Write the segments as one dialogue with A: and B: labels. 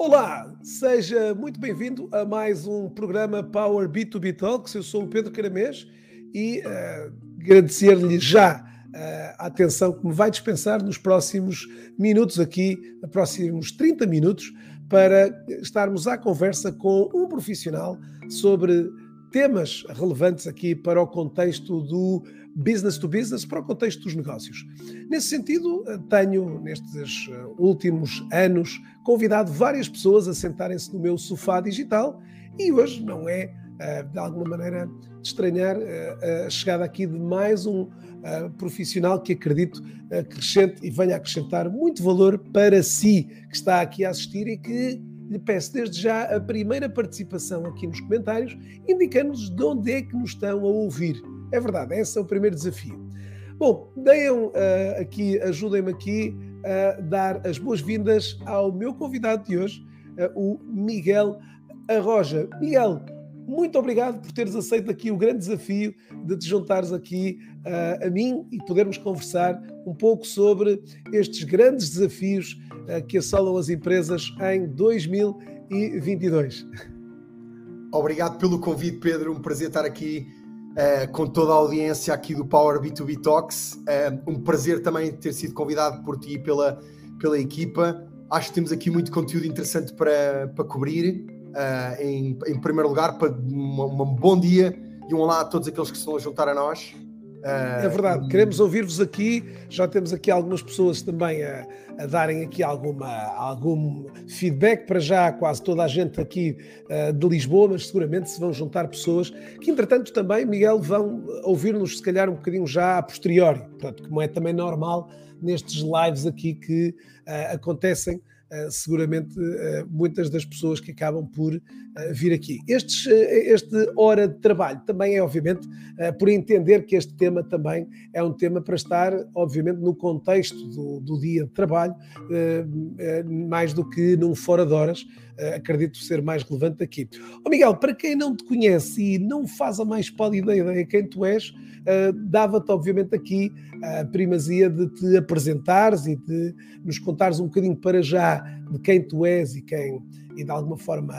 A: Olá, seja muito bem-vindo a mais um programa Power B2B Talks. Eu sou o Pedro Caramês e agradecer-lhe já a atenção que me vai dispensar nos próximos minutos aqui, nos próximos 30 minutos, para estarmos à conversa com um profissional sobre temas relevantes aqui para o contexto do business to business, para o contexto dos negócios. Nesse sentido, tenho, nestes últimos anos, convidado várias pessoas a sentarem-se no meu sofá digital e hoje não é, de alguma maneira, de estranhar a chegada aqui de mais um profissional que acredito acrescente e venha a acrescentar muito valor para si, que está aqui a assistir e que lhe peço desde já a primeira participação aqui nos comentários, indicando-nos de onde é que nos estão a ouvir. É verdade, esse é o primeiro desafio. Bom, ajudem-me aqui a dar as boas-vindas ao meu convidado de hoje, o Miguel Arroja. Miguel, muito obrigado por teres aceito aqui o grande desafio de te juntares aqui a mim e podermos conversar um pouco sobre estes grandes desafios que assolam as empresas em 2022.
B: Obrigado pelo convite, Pedro. Um prazer estar aqui com toda a audiência aqui do Power B2B Talks. Um prazer também ter sido convidado por ti e pela equipa. Acho que temos aqui muito conteúdo interessante para cobrir. Em primeiro lugar, para um bom dia e um olá a todos aqueles que se estão a juntar a nós.
A: É verdade, queremos ouvir-vos aqui. Já temos aqui algumas pessoas também a darem aqui algum feedback. Para já quase toda a gente aqui de Lisboa, mas seguramente se vão juntar pessoas que entretanto também, Miguel, vão ouvir-nos se calhar um bocadinho já a posteriori, portanto, como é também normal nestes lives aqui que acontecem. Seguramente muitas das pessoas que acabam por vir aqui. Este hora de trabalho também é, obviamente, por entender que este tema também é um tema para estar, obviamente, no contexto do dia de trabalho, mais do que num fora de horas, acredito ser mais relevante aqui. Miguel, para quem não te conhece e não faz a mais pálida ideia quem tu és, dava-te, obviamente, aqui a primazia de te apresentares e de nos contares um bocadinho para já de quem tu és e de alguma forma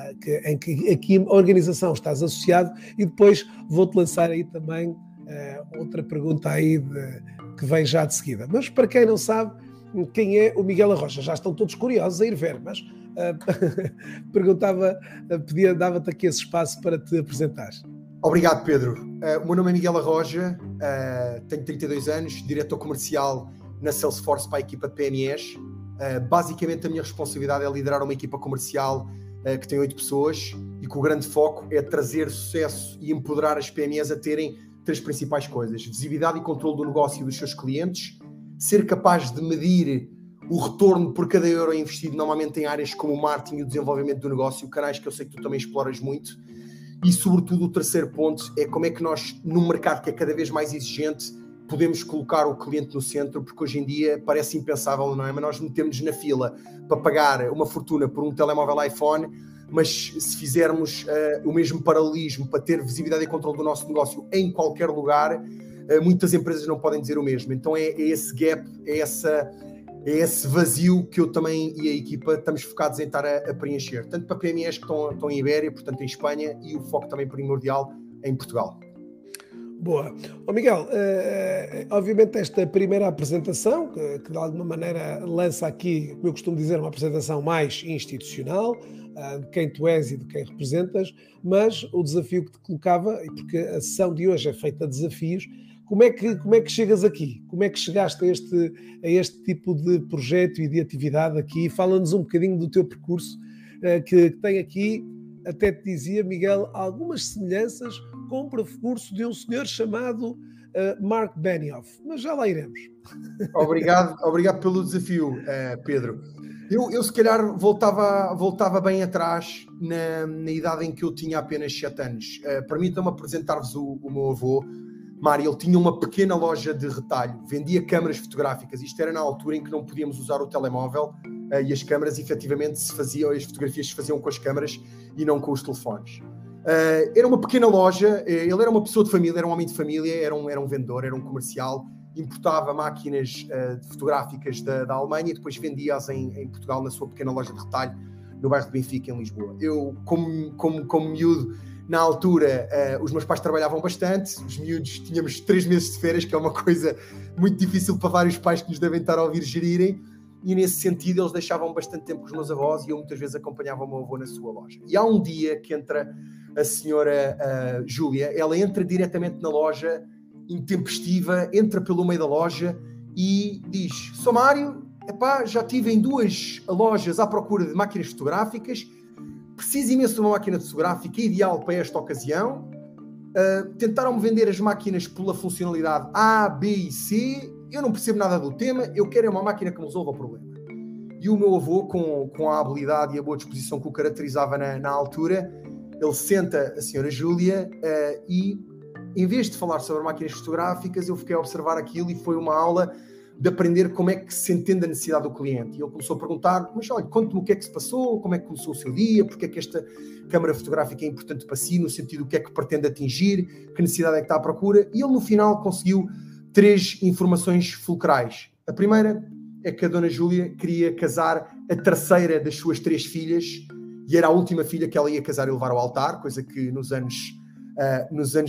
A: em que aqui a organização estás associado, e depois vou-te lançar aí também outra pergunta aí que vem já de seguida. Mas para quem não sabe quem é o Miguel Arroja, já estão todos curiosos a ir ver, mas dava-te aqui esse espaço para te apresentares.
B: Obrigado, Pedro. O meu nome é Miguel Arroja, tenho 32 anos, diretor comercial na Salesforce para a equipa de PMEs. Basicamente a minha responsabilidade é liderar uma equipa comercial que tem 8 pessoas e que o grande foco é trazer sucesso e empoderar as PMEs a terem 3 principais coisas: visibilidade e controle do negócio e dos seus clientes, ser capaz de medir o retorno por cada euro investido, normalmente em áreas como o marketing e o desenvolvimento do negócio, canais que eu sei que tu também exploras muito. E, sobretudo, o terceiro ponto é como é que nós, num mercado que é cada vez mais exigente, podemos colocar o cliente no centro, porque hoje em dia parece impensável, não é? Mas nós metemos na fila para pagar uma fortuna por um telemóvel iPhone, mas se fizermos o mesmo paralelismo para ter visibilidade e controle do nosso negócio em qualquer lugar, muitas empresas não podem dizer o mesmo. Então é esse gap, é esse vazio que eu também e a equipa estamos focados em estar a preencher, tanto para PMEs que estão em Ibéria, portanto em Espanha, e o foco também primordial em Portugal.
A: Boa. Miguel, obviamente esta primeira apresentação, que de alguma maneira lança aqui, como eu costumo dizer, uma apresentação mais institucional, de quem tu és e de quem representas, mas o desafio que te colocava, e porque a sessão de hoje é feita de desafios, como é que chegas aqui? Como é que chegaste a este tipo de projeto e de atividade aqui? Fala-nos um bocadinho do teu percurso, que tem aqui, até te dizia, Miguel, algumas semelhanças com o percurso de um senhor chamado Mark Benioff. Mas já lá iremos.
B: Obrigado pelo desafio, Pedro. Eu se calhar voltava bem atrás na idade em que eu tinha apenas 7 anos. Permitam-me apresentar-vos o meu avô. Mário, ele tinha uma pequena loja de retalho, vendia câmaras fotográficas. Isto era na altura em que não podíamos usar o telemóvel e as câmaras efetivamente as fotografias se faziam com as câmaras e não com os telefones. Era uma pequena loja, ele era uma pessoa de família, era um homem de família, era um vendedor, era um comercial, importava máquinas fotográficas da Alemanha e depois vendia-as em Portugal na sua pequena loja de retalho no bairro de Benfica, em Lisboa. Eu, como miúdo, na altura, os meus pais trabalhavam bastante, os miúdos tínhamos 3 meses de férias, que é uma coisa muito difícil para vários pais que nos devem estar a ouvir gerirem, e nesse sentido eles deixavam bastante tempo com os meus avós e eu muitas vezes acompanhava o meu avô na sua loja. E há um dia que entra a senhora Júlia, ela entra diretamente na loja, intempestiva, entra pelo meio da loja e diz: "Sou Mário, epá, já estive em 2 lojas à procura de máquinas fotográficas, preciso imenso de uma máquina fotográfica ideal para esta ocasião. Tentaram-me vender as máquinas pela funcionalidade A, B e C, eu não percebo nada do tema, eu quero uma máquina que me resolva o problema." E o meu avô, com a habilidade e a boa disposição que o caracterizava na altura, ele senta a senhora Júlia e, em vez de falar sobre máquinas fotográficas, eu fiquei a observar aquilo e foi uma aula de aprender como é que se entende a necessidade do cliente. E ele começou a perguntar: "Mas olha, conte-me o que é que se passou, como é que começou o seu dia, porque é que esta câmara fotográfica é importante para si, no sentido do que é que pretende atingir, que necessidade é que está à procura." E ele, no final, conseguiu 3 informações fulcrais. A primeira é que a dona Júlia queria casar a terceira das suas 3 filhas, e era a última filha que ela ia casar e levar ao altar, coisa que nos anos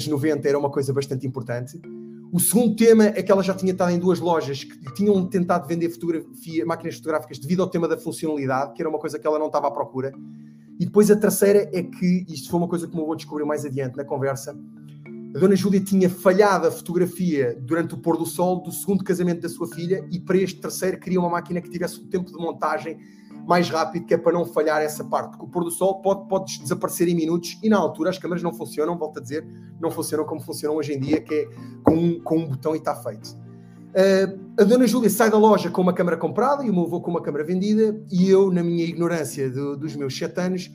B: 90 era uma coisa bastante importante. O segundo tema é que ela já tinha estado em 2 lojas que tinham tentado vender máquinas fotográficas devido ao tema da funcionalidade, que era uma coisa que ela não estava à procura. E depois a terceira é que, isto foi uma coisa que eu vou descobrir mais adiante na conversa, a dona Júlia tinha falhado a fotografia durante o pôr do sol do segundo casamento da sua filha e para este terceiro queria uma máquina que tivesse o tempo de montagem mais rápido, que é para não falhar essa parte, porque o pôr do sol pode desaparecer em minutos e na altura as câmaras não funcionam, volto a dizer, não funcionam como funcionam hoje em dia, que é com um botão e está feito. A dona Júlia sai da loja com uma câmara comprada e o meu avô com uma câmara vendida, e eu, na minha ignorância dos meus 7 anos,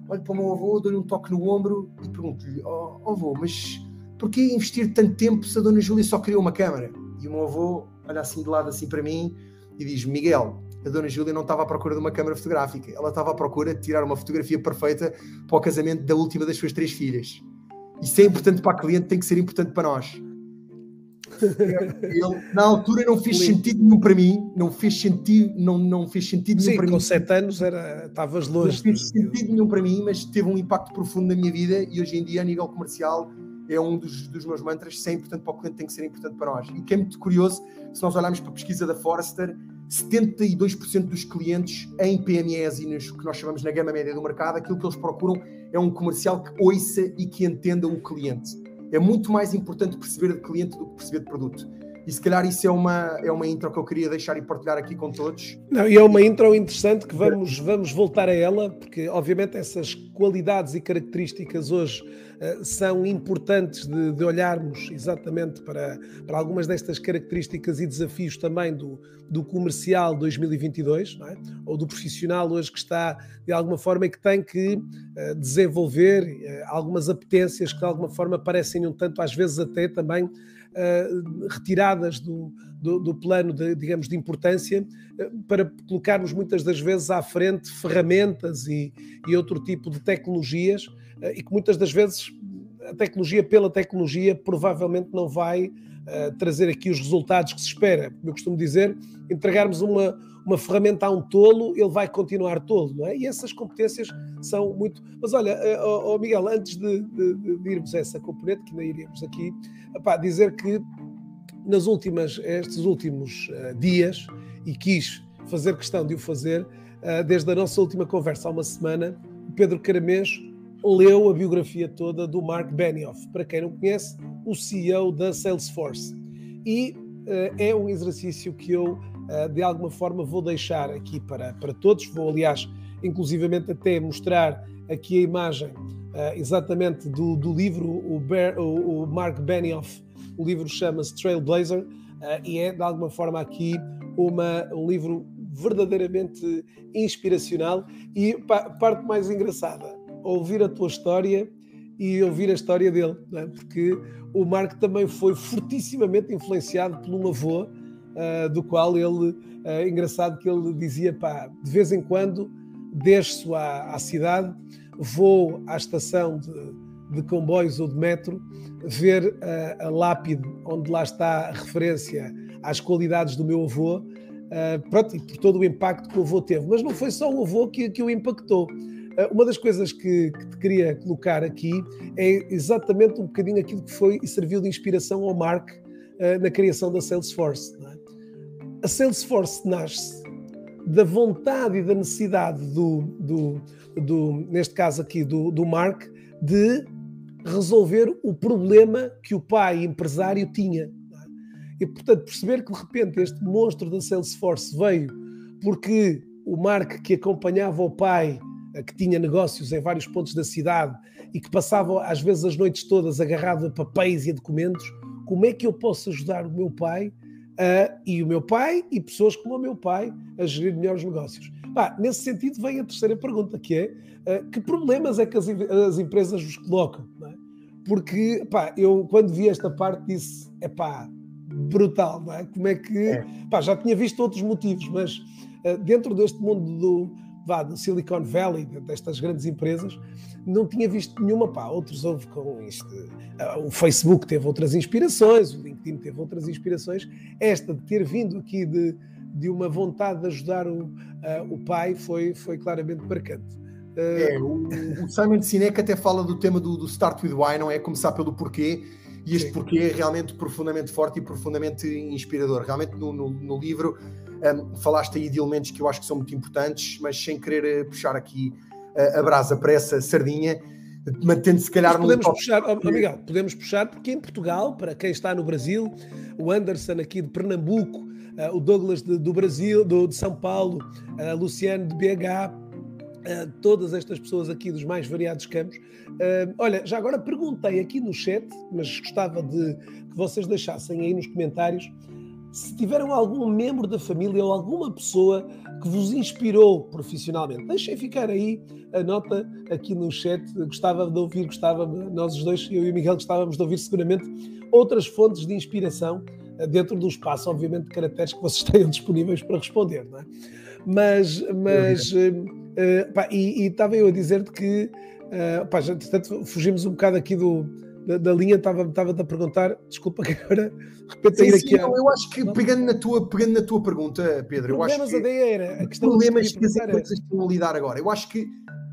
B: olho para o meu avô, dou-lhe um toque no ombro e pergunto-lhe: "Oh avô, mas porquê investir tanto tempo se a dona Júlia só queria uma câmara?" E o meu avô olha assim de lado assim para mim e diz: "Miguel, a dona Júlia não estava à procura de uma câmara fotográfica, ela estava à procura de tirar uma fotografia perfeita para o casamento da última das suas 3 filhas. Isso é importante para a cliente, tem que ser importante para nós." Ele, na altura, não fez sentido nenhum para mim, não fez sentido nenhum para mim.
A: Com 7 anos estavas longe.
B: Não fez sentido nenhum para mim, mas teve um impacto profundo na minha vida e hoje em dia, a nível comercial, é um dos meus mantras: se é importante para o cliente, tem que ser importante para nós. E o que é muito curioso, se nós olharmos para a pesquisa da Forrester, 72% dos clientes em PMEs e nos que nós chamamos na gama média do mercado, aquilo que eles procuram é um comercial que ouça e que entenda o cliente. É muito mais importante perceber de cliente do que perceber de produto. E se calhar isso é uma intro que eu queria deixar e partilhar aqui com todos.
A: Não, e é uma intro interessante que vamos voltar a ela, porque obviamente essas qualidades e características hoje são importantes de olharmos exatamente para algumas destas características e desafios também do comercial 2022, não é? Ou do profissional hoje que está de alguma forma e que tem que desenvolver algumas apetências que de alguma forma parecem um tanto às vezes até também retiradas do plano digamos, de importância, para colocarmos muitas das vezes à frente ferramentas e outro tipo de tecnologias, e que muitas das vezes a tecnologia pela tecnologia provavelmente não vai trazer aqui os resultados que se espera. Como eu costumo dizer, entregarmos uma ferramenta a um tolo, ele vai continuar tolo, não é? E essas competências são muito... Mas olha, Miguel, antes de irmos a essa componente, que ainda iríamos aqui, dizer que estes últimos dias, e quis fazer questão de o fazer, desde a nossa última conversa há uma semana, o Pedro Caramês leu a biografia toda do Mark Benioff, para quem não conhece, o CEO da Salesforce. E é um exercício que eu, de alguma forma, vou deixar aqui para todos. Vou, aliás, inclusivamente até mostrar aqui a imagem exatamente do livro, o Mark Benioff. O livro chama-se Trailblazer e é, de alguma forma, aqui um livro verdadeiramente inspiracional. E a parte mais engraçada, ouvir a tua história e ouvir a história dele, não é? Porque o Mark também foi fortissimamente influenciado por um avô, do qual ele, engraçado que ele dizia, de vez em quando desço à cidade, vou à estação de comboios ou de metro, ver a lápide onde lá está a referência às qualidades do meu avô, pronto, e por todo o impacto que o avô teve. Mas não foi só o avô que o impactou. Uma das coisas que te queria colocar aqui é exatamente um bocadinho aquilo que foi e serviu de inspiração ao Mark na criação da Salesforce. Não é? A Salesforce nasce da vontade e da necessidade neste caso aqui, do Mark, de resolver o problema que o pai empresário tinha. Não é? E, portanto, perceber que, de repente, este monstro da Salesforce veio porque o Mark, que acompanhava o pai, que tinha negócios em vários pontos da cidade e que passava, às vezes, as noites todas agarrado a papéis e a documentos, como é que eu posso ajudar o meu pai e pessoas como o meu pai a gerir melhores negócios? Nesse sentido vem a terceira pergunta, que é que problemas é que as empresas vos colocam? Não é? Porque eu quando vi esta parte disse, brutal, não é? Como é que... já tinha visto outros motivos, mas dentro deste mundo do Silicon Valley, destas grandes empresas, não tinha visto nenhuma. Outros houve com isto. O Facebook teve outras inspirações, o LinkedIn teve outras inspirações. Esta de ter vindo aqui de uma vontade de ajudar o pai foi claramente marcante.
B: O Simon Sinek até fala do tema do Start with Why, não é? Começar pelo porquê. E este porquê é realmente profundamente forte e profundamente inspirador. Realmente no livro falaste aí de elementos que eu acho que são muito importantes, mas sem querer puxar aqui a brasa para essa sardinha, mantendo se calhar...
A: Podemos puxar, Miguel, podemos puxar, porque em Portugal, para quem está no Brasil, o Anderson aqui de Pernambuco, o Douglas do Brasil, de São Paulo, Luciano de BH, todas estas pessoas aqui dos mais variados campos. Olha, já agora perguntei aqui no chat, mas gostava que vocês deixassem aí nos comentários se tiveram algum membro da família ou alguma pessoa que vos inspirou profissionalmente. Deixem ficar aí a nota aqui no chat. Gostava de ouvir, nós os dois, eu e o Miguel, gostávamos de ouvir seguramente outras fontes de inspiração dentro do espaço, obviamente, de caracteres que vocês tenham disponíveis para responder, não é? Mas estava eu a dizer-te que portanto, fugimos um bocado aqui da linha, estava-te a perguntar, desculpa que agora
B: eu acho que pegando na tua pergunta, Pedro, eu acho que
A: a questão
B: problemas que as empresas estão a lidar agora, eu acho que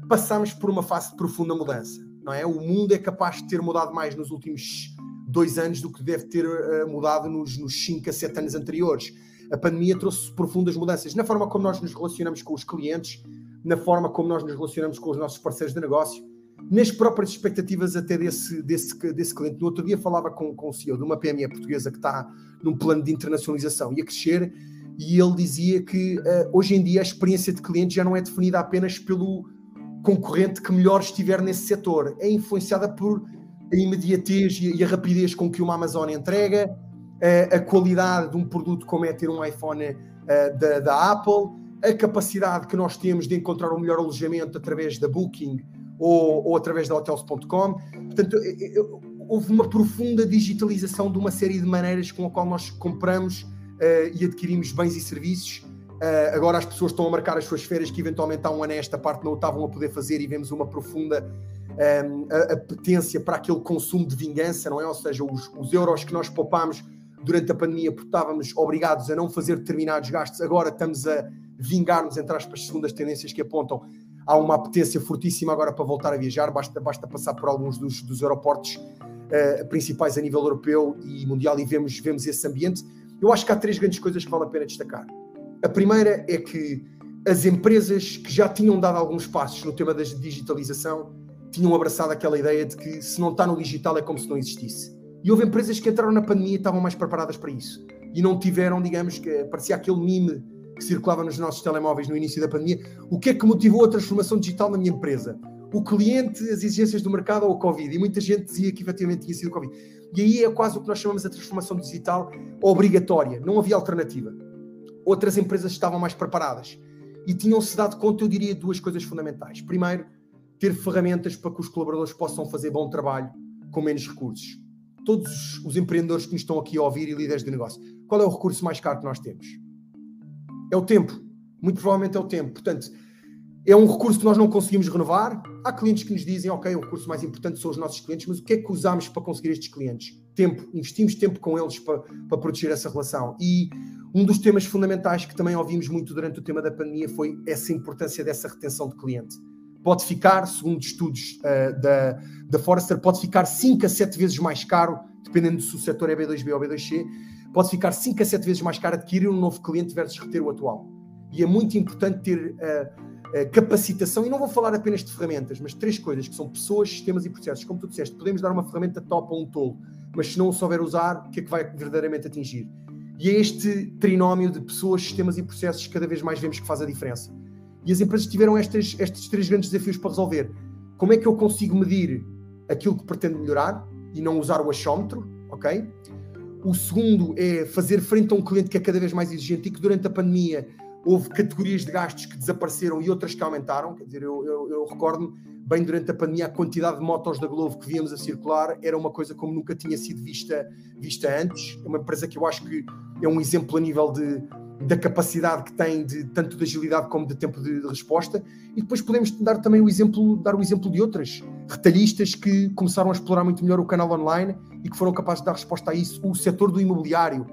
B: passámos por uma fase de profunda mudança, não é? O mundo é capaz de ter mudado mais nos últimos 2 anos do que deve ter mudado nos 5 a 7 anos anteriores. A pandemia trouxe profundas mudanças na forma como nós nos relacionamos com os clientes, na forma como nós nos relacionamos com os nossos parceiros de negócio, nas próprias expectativas até desse cliente. No outro dia falava com o CEO de uma PME portuguesa que está num plano de internacionalização e a crescer, e ele dizia que hoje em dia a experiência de cliente já não é definida apenas pelo concorrente que melhor estiver nesse setor, é influenciada por a imediatez e a rapidez com que uma Amazon entrega, a qualidade de um produto como é ter um iPhone da Apple, a capacidade que nós temos de encontrar o melhor alojamento através da Booking ou através da Hotels.com. Portanto, houve uma profunda digitalização de uma série de maneiras com a qual nós compramos e adquirimos bens e serviços. Agora as pessoas estão a marcar as suas férias que eventualmente há um ano esta parte não o estavam a poder fazer, e vemos uma profunda apetência para aquele consumo de vingança, não é? Ou seja, os euros que nós poupámos durante a pandemia porque estávamos obrigados a não fazer determinados gastos, agora estamos a vingar-nos, entre aspas, segundo as tendências que apontam. Há uma apetência fortíssima agora para voltar a viajar, basta passar por alguns dos aeroportos principais a nível europeu e mundial e vemos esse ambiente. Eu acho que há 3 grandes coisas que vale a pena destacar. A primeira é que as empresas que já tinham dado alguns passos no tema da digitalização tinham abraçado aquela ideia de que se não está no digital é como se não existisse. E houve empresas que entraram na pandemia e estavam mais preparadas para isso. E não tiveram, digamos, que parecia aquele meme que circulava nos nossos telemóveis no início da pandemia. O que é que motivou a transformação digital na minha empresa? O cliente, as exigências do mercado ou o Covid? E muita gente dizia que efetivamente tinha sido o Covid. E aí é quase o que nós chamamos de transformação digital obrigatória. Não havia alternativa. Outras empresas estavam mais preparadas e tinham-se dado conta, eu diria, de 2 coisas fundamentais. Primeiro, ter ferramentas para que os colaboradores possam fazer bom trabalho com menos recursos. Todos os empreendedores que nos estão aqui a ouvir e líderes de negócio, qual é o recurso mais caro que nós temos? É o tempo. Muito provavelmente é o tempo. Portanto, é um recurso que nós não conseguimos renovar. Há clientes que nos dizem, ok, o recurso mais importante são os nossos clientes, mas o que é que usamos para conseguir estes clientes? tempo, investimos tempo com eles para proteger essa relação. E um dos temas fundamentais que também ouvimos muito durante o tema da pandemia foi essa importância dessa retenção de cliente. Pode ficar, segundo estudos da Forrester, pode ficar 5 a 7 vezes mais caro, dependendo se o setor é B2B ou B2C, pode ficar 5 a 7 vezes mais caro adquirir um novo cliente versus reter o atual. E é muito importante ter capacitação, e não vou falar apenas de ferramentas, mas 3 coisas, que são pessoas, sistemas e processos. Como tu disseste, podemos dar uma ferramenta top a um tolo, mas se não o souber usar, o que é que vai verdadeiramente atingir? E é este trinómio de pessoas, sistemas e processos que cada vez mais vemos que faz a diferença. E as empresas tiveram estes 3 grandes desafios para resolver. Como é que eu consigo medir aquilo que pretendo melhorar e não usar o achómetro, ok? O segundo é fazer frente a um cliente que é cada vez mais exigente e que durante a pandemia houve categorias de gastos que desapareceram e outras que aumentaram. Quer dizer, eu recordo-me bem durante a pandemia a quantidade de motos da Glovo que víamos a circular era uma coisa como nunca tinha sido vista antes. É uma empresa que eu acho que é um exemplo a nível da capacidade que tem tanto de agilidade como de tempo de resposta. E depois podemos dar também o exemplo de outras retalhistas que começaram a explorar muito melhor o canal online e que foram capazes de dar resposta a isso. O setor do imobiliário,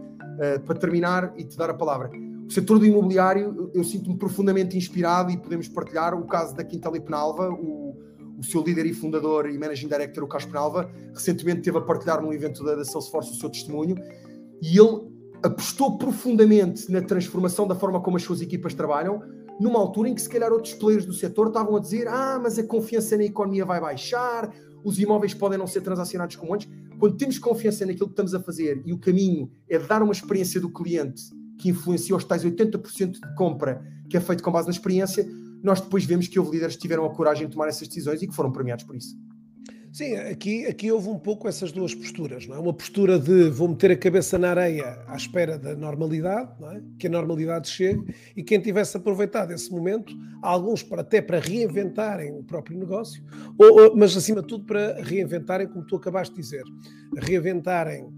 B: para terminar e te dar a palavra. O setor do imobiliário, eu sinto-me profundamente inspirado e podemos partilhar o caso da Quintela Penalva, o seu líder e fundador e managing director, o Carlos Penalva, recentemente esteve a partilhar num evento da Salesforce o seu testemunho e ele apostou profundamente na transformação da forma como as suas equipas trabalham, numa altura em que se calhar outros players do setor estavam a dizer mas a confiança na economia vai baixar, os imóveis podem não ser transacionados como antes. Quando temos confiança naquilo que estamos a fazer e o caminho é dar uma experiência do cliente que influencia os tais 80% de compra que é feito com base na experiência, nós depois vemos que houve líderes que tiveram a coragem de tomar essas decisões e que foram premiados por isso.
A: Sim, aqui houve um pouco essas duas posturas, não é? Uma postura de vou meter a cabeça na areia à espera da normalidade, não é? Que a normalidade chegue, e quem tivesse aproveitado esse momento, alguns até para reinventarem o próprio negócio, mas acima de tudo para reinventarem, como tu acabaste de dizer, reinventarem,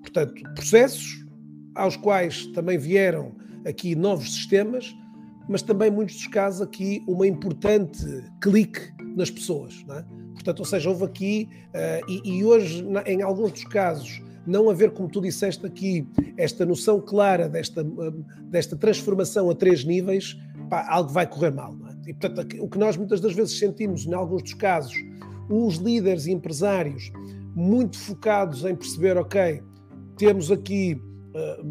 A: portanto, processos, aos quais também vieram aqui novos sistemas, mas também, em muitos dos casos, aqui uma importante clique nas pessoas, não é? Portanto, ou seja, houve aqui, e hoje, em alguns dos casos, não haver, como tu disseste aqui, esta noção clara desta transformação a 3 níveis, algo vai correr mal, não é? E, portanto, o que nós muitas das vezes sentimos, em alguns dos casos, os líderes e empresários muito focados em perceber, ok, temos aqui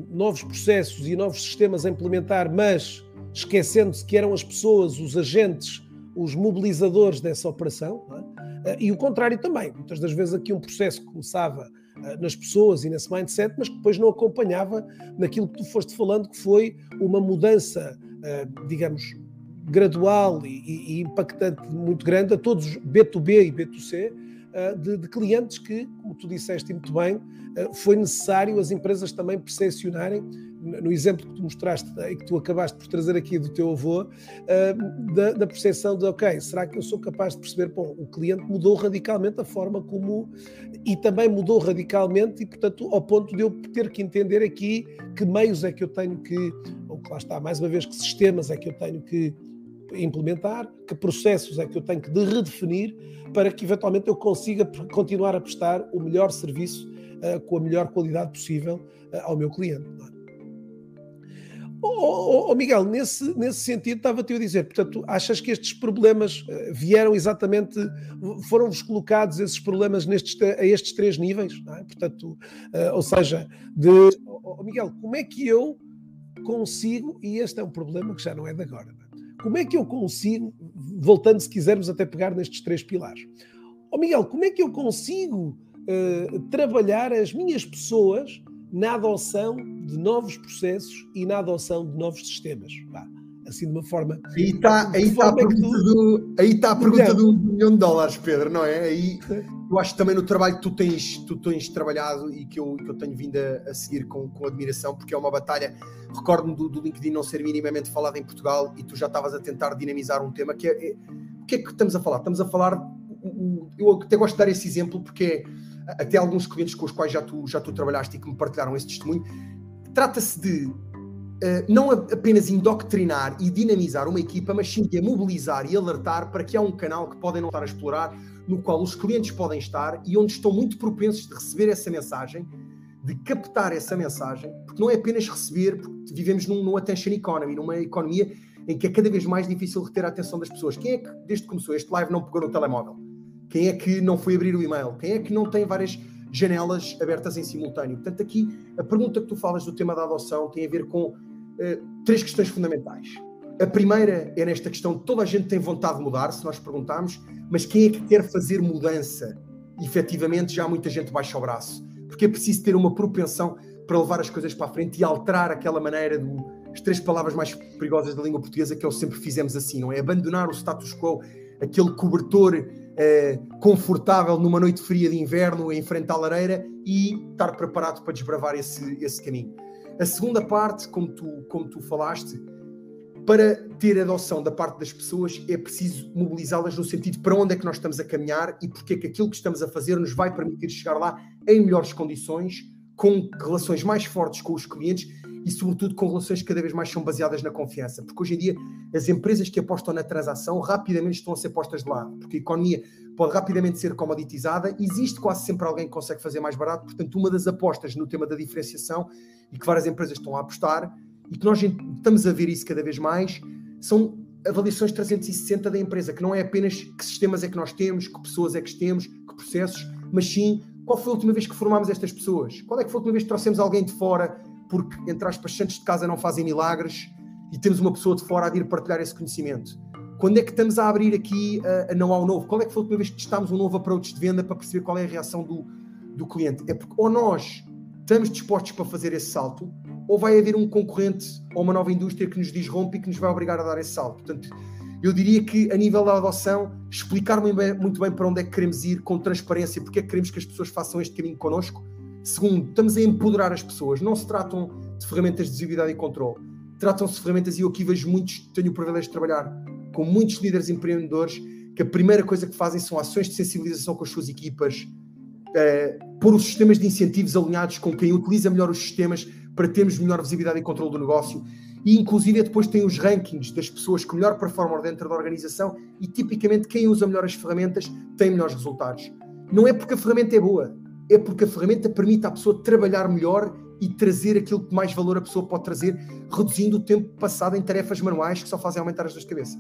A: novos processos e novos sistemas a implementar, mas esquecendo-se que eram as pessoas, os agentes, os mobilizadores dessa operação, não é? E o contrário também. Muitas das vezes aqui um processo que começava nas pessoas e nesse mindset, mas que depois não acompanhava naquilo que tu foste falando, que foi uma mudança, digamos, gradual e impactante muito grande a todos B2B e B2C, de clientes que, como tu disseste muito bem, foi necessário as empresas também percepcionarem, no exemplo que tu mostraste e que tu acabaste por trazer aqui do teu avô, da percepção de, ok, será que eu sou capaz de perceber, bom, o cliente mudou radicalmente a forma como, e também mudou radicalmente, e portanto ao ponto de eu ter que entender aqui que meios é que eu tenho que, ou que lá está, mais uma vez, que sistemas é que eu tenho que implementar, que processos é que eu tenho que redefinir para que eventualmente eu consiga continuar a prestar o melhor serviço com a melhor qualidade possível ao meu cliente. Miguel, nesse sentido estava-te a dizer, portanto, achas que estes problemas vieram exatamente, foram-vos colocados esses problemas a estes 3 níveis, não é? Portanto, ou seja, Miguel, como é que eu consigo, e este é um problema que já não é de agora, não é? Como é que eu consigo, voltando se quisermos até pegar nestes 3 pilares, Miguel, como é que eu consigo trabalhar as minhas pessoas na adoção de novos processos e na adoção de novos sistemas? Assim de uma forma...
B: Aí está a pergunta do $1 milhão, Pedro, não é? Aí eu acho que também no trabalho que tu tens trabalhado e que eu tenho vindo a seguir com admiração, porque é uma batalha. Recordo-me do LinkedIn não ser minimamente falado em Portugal e tu já estavas a tentar dinamizar um tema que é o que é que estamos a falar? Estamos a falar, eu até gosto de dar esse exemplo porque até alguns clientes com os quais já tu trabalhaste e que me partilharam esse testemunho, trata-se de não apenas indoctrinar e dinamizar uma equipa, mas sim de a mobilizar e alertar para que há um canal que podem não estar a explorar no qual os clientes podem estar e onde estão muito propensos de receber essa mensagem, de captar essa mensagem, porque não é apenas receber, porque vivemos num attention economy, numa economia em que é cada vez mais difícil reter a atenção das pessoas. Quem é que, desde que começou este live, não pegou no telemóvel? Quem é que não foi abrir o e-mail? Quem é que não tem várias janelas abertas em simultâneo? Portanto, aqui, a pergunta que tu falas do tema da adoção tem a ver com 3 questões fundamentais. A primeira é nesta questão de toda a gente tem vontade de mudar, se nós perguntarmos, mas quem é que quer fazer mudança? Efetivamente, já muita gente baixa o braço, porque é preciso ter uma propensão para levar as coisas para a frente e alterar aquela maneira as 3 palavras mais perigosas da língua portuguesa que é o sempre fizemos assim, não é? Abandonar o status quo, aquele cobertor confortável numa noite fria de inverno, em frente à lareira, e estar preparado para desbravar esse caminho. A segunda parte, como tu falaste, para ter adoção da parte das pessoas é preciso mobilizá-las no sentido de para onde é que nós estamos a caminhar e porque é que aquilo que estamos a fazer nos vai permitir chegar lá em melhores condições, com relações mais fortes com os clientes e, sobretudo, com relações que cada vez mais são baseadas na confiança. Porque hoje em dia as empresas que apostam na transação rapidamente estão a ser postas de lado, porque a economia pode rapidamente ser comoditizada, existe quase sempre alguém que consegue fazer mais barato. Portanto, uma das apostas no tema da diferenciação e que várias empresas estão a apostar e que nós estamos a ver isso cada vez mais, são avaliações 360 da empresa, que não é apenas que sistemas é que nós temos, que pessoas é que temos, que processos, mas sim qual foi a última vez que formámos estas pessoas, qual é que foi a última vez que trouxemos alguém de fora, porque, entre aspas, santos de casa não fazem milagres e temos uma pessoa de fora a vir partilhar esse conhecimento. Quando é que estamos a abrir aqui a não ao novo? Qual é que foi a última vez que testámos um novo approach de venda para perceber qual é a reação do cliente? É porque ou nós estamos dispostos para fazer esse salto, ou vai haver um concorrente ou uma nova indústria que nos desrompe e que nos vai obrigar a dar esse salto. Portanto, eu diria que, a nível da adoção, explicar muito bem para onde é que queremos ir, com transparência, porque é que queremos que as pessoas façam este caminho connosco. Segundo, estamos a empoderar as pessoas. Não se tratam de ferramentas de visibilidade e controle. Tratam-se de ferramentas, e eu aqui vejo tenho o privilégio de trabalhar com muitos líderes empreendedores, que a primeira coisa que fazem são ações de sensibilização com as suas equipas, pôr os sistemas de incentivos alinhados com quem utiliza melhor os sistemas para termos melhor visibilidade e controle do negócio. E, inclusive, depois tem os rankings das pessoas que melhor performam dentro da organização e, tipicamente, quem usa melhor as ferramentas tem melhores resultados. Não é porque a ferramenta é boa, é porque a ferramenta permite à pessoa trabalhar melhor e trazer aquilo que mais valor a pessoa pode trazer, reduzindo o tempo passado em tarefas manuais que só fazem aumentar as dores de cabeça.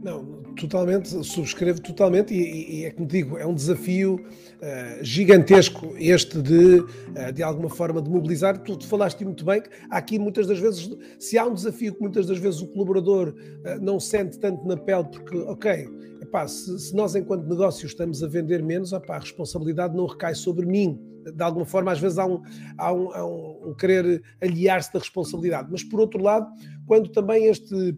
A: Não, totalmente, subscrevo totalmente e é como digo, é um desafio gigantesco este de alguma forma de mobilizar. Tu falaste muito bem que há aqui muitas das vezes, se há um desafio que muitas das vezes o colaborador não sente tanto na pele, porque se nós enquanto negócio estamos a vender menos, a responsabilidade não recai sobre mim. De alguma forma, às vezes há um querer aliar-se da responsabilidade, mas por outro lado, quando também este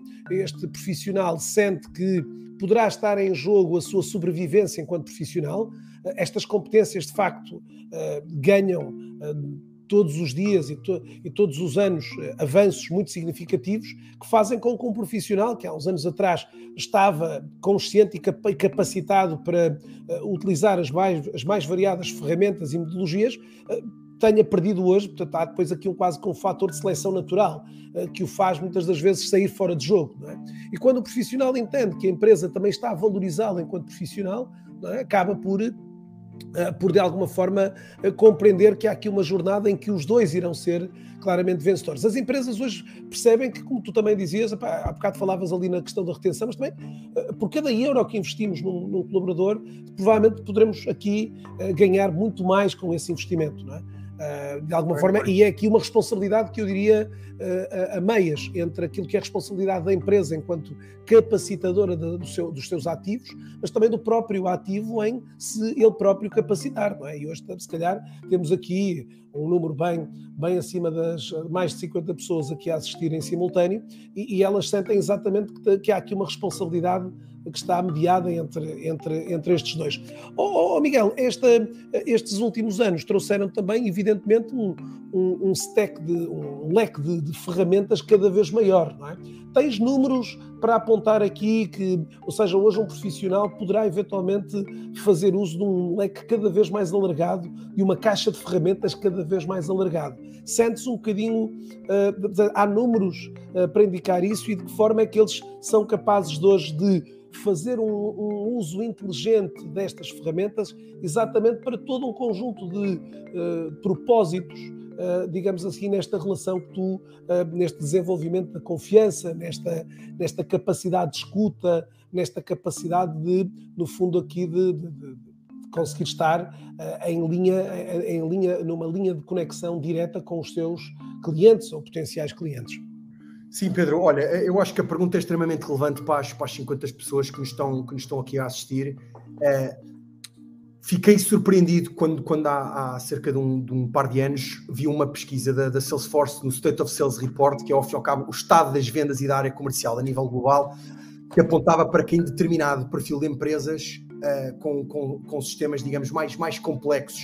A: profissional sente que poderá estar em jogo a sua sobrevivência enquanto profissional, estas competências de facto ganham todos os dias e todos os anos avanços muito significativos que fazem com que um profissional que há uns anos atrás estava consciente e capacitado para utilizar as mais variadas ferramentas e metodologias tenha perdido hoje. Portanto, há depois aqui quase com um fator de seleção natural que o faz muitas das vezes sair fora de jogo, não é? E quando o profissional entende que a empresa também está a valorizá-lo enquanto profissional, não é? Acaba por de alguma forma compreender que há aqui uma jornada em que os dois irão ser claramente vencedores. As empresas hoje percebem que, como tu também dizias, há bocado falavas ali na questão da retenção, mas também por cada euro que investimos num colaborador, provavelmente poderemos aqui ganhar muito mais com esse investimento, não é? De alguma forma, e é aqui uma responsabilidade que eu diria a meias entre aquilo que é a responsabilidade da empresa enquanto capacitadora dos seus ativos, mas também do próprio ativo em se ele próprio capacitar, não é? E hoje, se calhar, temos aqui um número bem acima das mais de 50 pessoas aqui a assistir em simultâneo e elas sentem exatamente que há aqui uma responsabilidade que está mediada entre estes dois. Miguel, estes últimos anos trouxeram também, evidentemente, um leque de ferramentas cada vez maior, não é? Tens números para apontar aqui ou seja, hoje um profissional poderá eventualmente fazer uso de um leque cada vez mais alargado e uma caixa de ferramentas cada vez mais alargado. Sentes um bocadinho, há números para indicar isso e de que forma é que eles são capazes de hoje de fazer um uso inteligente destas ferramentas, exatamente para todo um conjunto de propósitos, digamos assim, nesta relação que tu, neste desenvolvimento da confiança, nesta capacidade de escuta, nesta capacidade de, no fundo aqui, de conseguir estar numa linha de conexão direta com os seus clientes ou potenciais clientes.
B: Sim, Pedro, olha, eu acho que a pergunta é extremamente relevante para as 50 pessoas que nos estão aqui a assistir. Fiquei surpreendido quando há cerca de um par de anos vi uma pesquisa da Salesforce no State of Sales Report, que é, ao fim e ao cabo, o estado das vendas e da área comercial a nível global, que apontava para que em determinado perfil de empresas com sistemas, digamos, mais complexos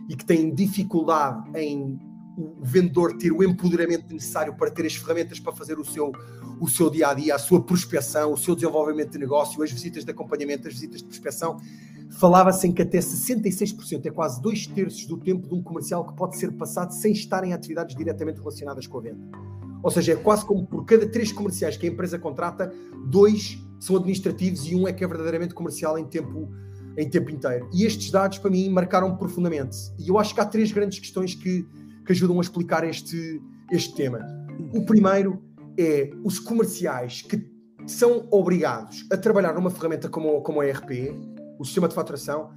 B: e que têm dificuldade em o vendedor ter o empoderamento necessário para ter as ferramentas para fazer o seu dia-a-dia, a sua prospecção, o seu desenvolvimento de negócio, as visitas de acompanhamento, as visitas de prospecção, falava-se em que até 66%, é quase 2/3 do tempo de um comercial que pode ser passado sem estar em atividades diretamente relacionadas com a venda. Ou seja, é quase como por cada 3 comerciais que a empresa contrata, 2 são administrativos e 1 é que é verdadeiramente comercial em tempo inteiro. E estes dados, para mim, marcaram-me profundamente. E eu acho que há 3 grandes questões que ajudam a explicar este tema. O primeiro é os comerciais que são obrigados a trabalhar numa ferramenta como a ERP, o sistema de faturação.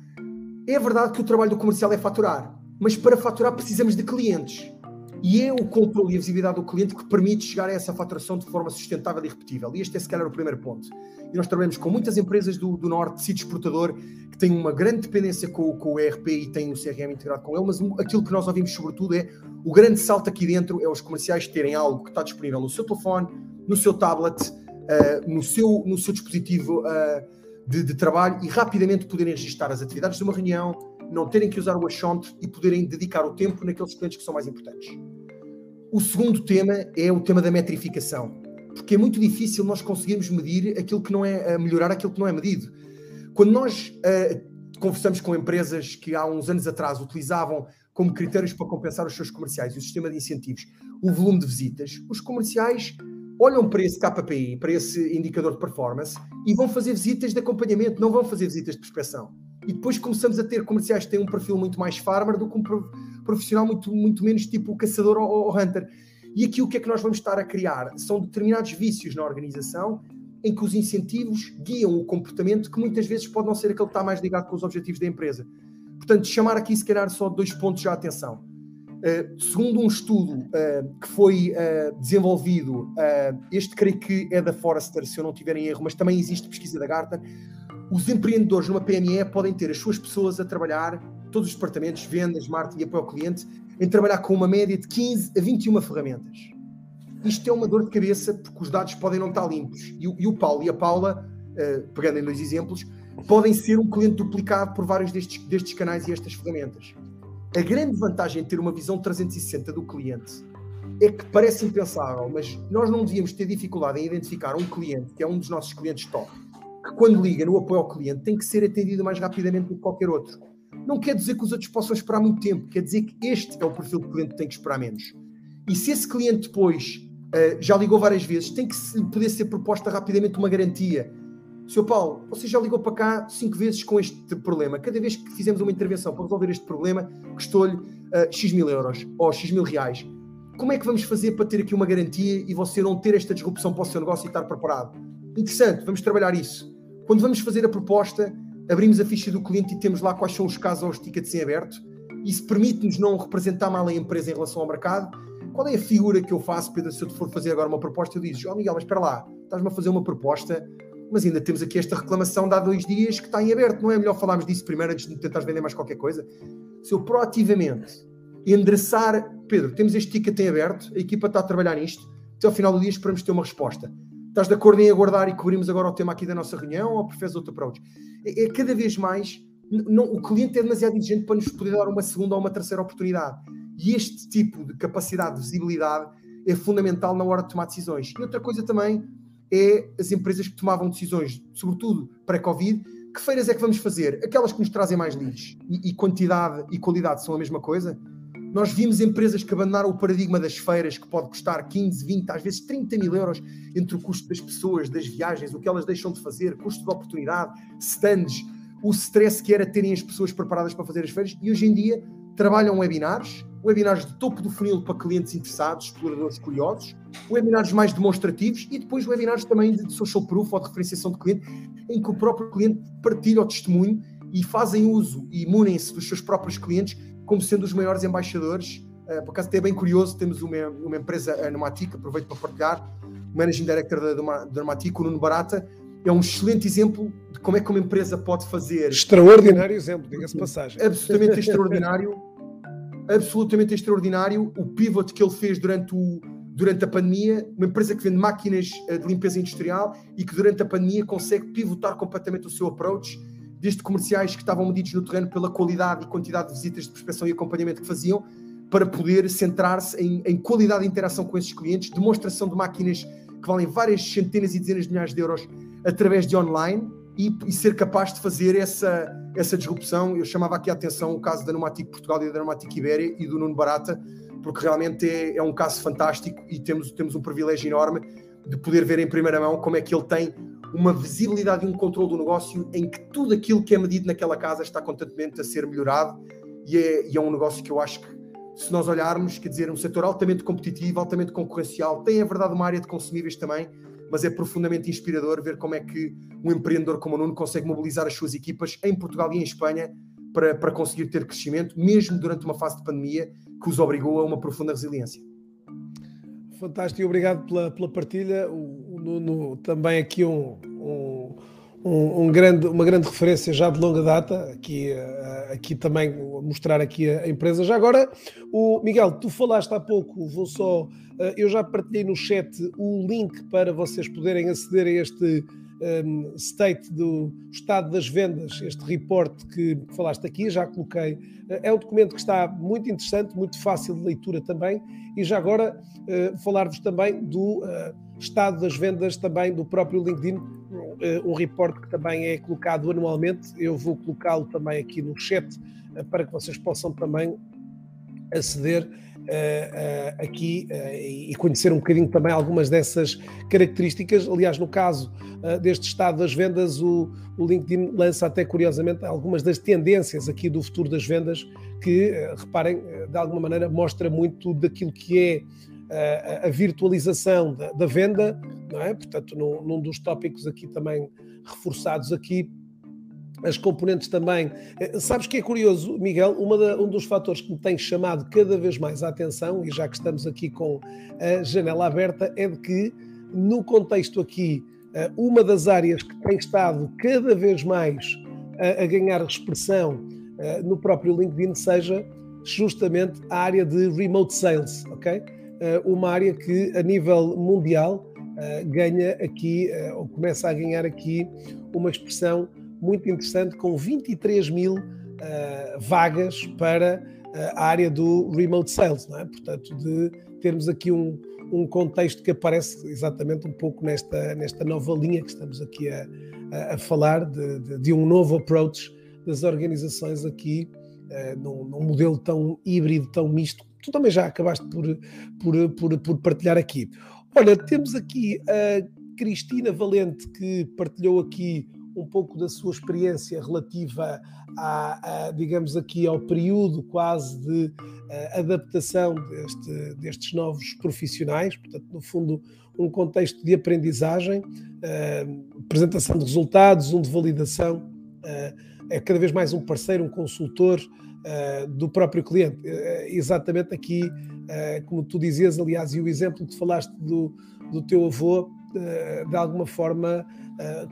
B: É verdade que o trabalho do comercial é faturar, mas para faturar precisamos de clientes. E é o controle e a visibilidade do cliente que permite chegar a essa faturação de forma sustentável e repetível. E este é, se calhar, o primeiro ponto. E nós trabalhamos com muitas empresas do Norte, tecido exportador, que têm uma grande dependência com o ERP e têm o CRM integrado com ele, mas aquilo que nós ouvimos, sobretudo, é o grande salto aqui dentro, é os comerciais terem algo que está disponível no seu telefone, no seu tablet, no seu dispositivo de trabalho e rapidamente poderem registrar as atividades de uma reunião, não terem que usar o achonte e poderem dedicar o tempo naqueles clientes que são mais importantes. O segundo tema é o tema da metrificação, porque é muito difícil nós conseguirmos medir aquilo que não é, melhorar aquilo que não é medido. Quando nós conversamos com empresas que há uns anos atrás utilizavam como critérios para compensar os seus comerciais e o sistema de incentivos o volume de visitas, os comerciais olham para esse KPI, para esse indicador de performance e vão fazer visitas de acompanhamento, não vão fazer visitas de prospecção. E depois começamos a ter comerciais que têm um perfil muito mais farmer do que um profissional muito menos tipo caçador ou hunter. E aqui o que é que nós vamos estar a criar? São determinados vícios na organização em que os incentivos guiam o comportamento que muitas vezes pode não ser aquele que está mais ligado com os objetivos da empresa. Portanto, chamar aqui se calhar só 2 pontos de atenção. Segundo um estudo que foi desenvolvido, este creio que é da Forrester, se eu não tiver em erro, mas também existe pesquisa da Gartner, os empreendedores numa PME podem ter as suas pessoas a trabalhar, todos os departamentos, vendas, marketing e apoio ao cliente, em trabalhar com uma média de 15 a 21 ferramentas. Isto é uma dor de cabeça porque os dados podem não estar limpos. E o Paulo e a Paula, pegando em 2 exemplos, podem ser um cliente duplicado por vários destes canais e estas ferramentas. A grande vantagem de ter uma visão 360 do cliente é que parece impensável, mas nós não devíamos ter dificuldade em identificar um cliente, que é um dos nossos clientes top, que quando liga no apoio ao cliente tem que ser atendido mais rapidamente do que qualquer outro. Não quer dizer que os outros possam esperar muito tempo, quer dizer que este é o perfil do cliente que tem que esperar menos. E se esse cliente depois já ligou várias vezes, tem que poder ser proposta rapidamente uma garantia. Sr. Paulo, você já ligou para cá 5 vezes com este problema. Cada vez que fizemos uma intervenção para resolver este problema, custou-lhe X mil euros ou X mil reais. Como é que vamos fazer para ter aqui uma garantia e você não ter esta disrupção para o seu negócio e estar preparado? Interessante, vamos trabalhar isso. Quando vamos fazer a proposta, abrimos a ficha do cliente e temos lá quais são os casos ou os tickets em aberto. Isso permite-nos não representar mal a empresa em relação ao mercado. Qual é a figura que eu faço, Pedro, se eu te for fazer agora uma proposta? Eu digo, Miguel, mas espera lá, estás-me a fazer uma proposta, mas ainda temos aqui esta reclamação de há 2 dias que está em aberto. Não é melhor falarmos disso primeiro antes de tentar vender mais qualquer coisa? Se eu proativamente endereçar, Pedro, temos este ticket em aberto, a equipa está a trabalhar nisto, até ao final do dia esperamos ter uma resposta. Estás de acordo em aguardar e cobrimos agora o tema aqui da nossa reunião ou preferes outro approach? É cada vez mais, o cliente é demasiado exigente para nos poder dar uma segunda ou uma terceira oportunidade. E este tipo de capacidade de visibilidade é fundamental na hora de tomar decisões. E outra coisa também é as empresas que tomavam decisões, sobretudo pré-Covid, que feiras é que vamos fazer? Aquelas que nos trazem mais leads e quantidade e qualidade são a mesma coisa? Nós vimos empresas que abandonaram o paradigma das feiras, que pode custar 15, 20, às vezes 30 mil euros entre o custo das pessoas, das viagens, o que elas deixam de fazer, custo de oportunidade, stands, o stress que era terem as pessoas preparadas para fazer as feiras, e hoje em dia trabalham webinars de topo do funil para clientes interessados, exploradores curiosos, webinars mais demonstrativos e depois webinars também de social proof ou de referenciação de cliente, em que o próprio cliente partilha o testemunho e fazem uso e imunem-se dos seus próprios clientes como sendo os maiores embaixadores. Por acaso até é bem curioso, temos uma empresa, a Numatic, aproveito para partilhar, o Managing Director da Numatic, o Nuno Barata, é um excelente exemplo de como é que uma empresa pode fazer...
A: Extraordinário exemplo, diga-se passagem.
B: Absolutamente extraordinário o pivot que ele fez durante a pandemia, uma empresa que vende máquinas de limpeza industrial e que durante a pandemia consegue pivotar completamente o seu approach, desde comerciais que estavam medidos no terreno pela qualidade e quantidade de visitas de prospecção e acompanhamento que faziam, para poder centrar-se em qualidade de interação com esses clientes, demonstração de máquinas que valem várias centenas e dezenas de milhares de euros através de online e ser capaz de fazer essa disrupção. Eu chamava aqui a atenção o caso da Numatic Portugal e da Numatic Ibéria e do Nuno Barata, porque realmente é um caso fantástico e temos um privilégio enorme de poder ver em primeira mão como é que ele tem uma visibilidade e um controle do negócio em que tudo aquilo que é medido naquela casa está constantemente a ser melhorado e é um negócio que eu acho que, se nós olharmos, quer dizer, um setor altamente competitivo, altamente concorrencial, tem, é verdade, uma área de consumíveis também, mas é profundamente inspirador ver como é que um empreendedor como o Nuno consegue mobilizar as suas equipas em Portugal e em Espanha para conseguir ter crescimento, mesmo durante uma fase de pandemia que os obrigou a uma profunda resiliência.
A: Fantástico e obrigado pela partilha. O Nuno também aqui uma grande referência já de longa data, aqui também mostrar aqui a empresa. Já agora, o Miguel, tu falaste há pouco, eu já partilhei no chat o link para vocês poderem aceder a este state do estado das vendas, este report que falaste aqui, já coloquei. É um documento que está muito interessante, muito fácil de leitura também, e já agora falar-vos também do estado das vendas também do próprio LinkedIn, um report que também é colocado anualmente. Eu vou colocá-lo também aqui no chat para que vocês possam também aceder aqui e conhecer um bocadinho também algumas dessas características. Aliás, no caso deste estado das vendas, o LinkedIn lança até curiosamente algumas das tendências aqui do futuro das vendas que, reparem, de alguma maneira mostra muito daquilo que é a virtualização da venda, não é? Portanto, num dos tópicos aqui também reforçados aqui, as componentes também. Sabes que é curioso, Miguel, um dos fatores que me tem chamado cada vez mais a atenção, e já que estamos aqui com a janela aberta, é de que, no contexto aqui, uma das áreas que tem estado cada vez mais a ganhar expressão no próprio LinkedIn seja justamente a área de remote sales, ok? Uma área que, a nível mundial, ganha aqui, ou começa a ganhar aqui, uma expressão muito interessante, com 23 mil vagas para a área do remote sales, não é? Portanto, de termos aqui um contexto que aparece exatamente um pouco nesta nova linha que estamos aqui a falar, de um novo approach das organizações aqui, num modelo tão híbrido, tão misto. Tu também já acabaste por partilhar aqui. Olha, temos aqui a Cristina Valente, que partilhou aqui um pouco da sua experiência relativa digamos aqui, ao período quase de adaptação destes novos profissionais, portanto, no fundo, um contexto de aprendizagem, apresentação de resultados, de validação, é cada vez mais um parceiro, um consultor do próprio cliente. Exatamente aqui, como tu dizias, aliás, e o exemplo que falaste do teu avô, de alguma forma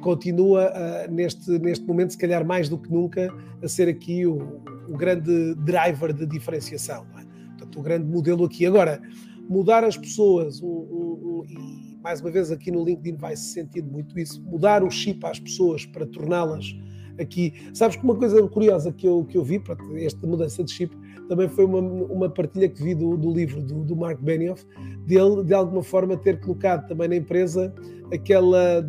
A: continua neste momento, se calhar mais do que nunca, a ser aqui o grande driver de diferenciação, não é? Portanto, o grande modelo aqui. Agora, mudar as pessoas, e mais uma vez aqui no LinkedIn vai-se sentir muito isso, mudar o chip às pessoas para torná-las aqui. Sabes que uma coisa curiosa que eu vi, esta mudança de chip, também foi uma partilha que vi do livro do Mark Benioff, dele, de alguma forma, ter colocado também na empresa aquela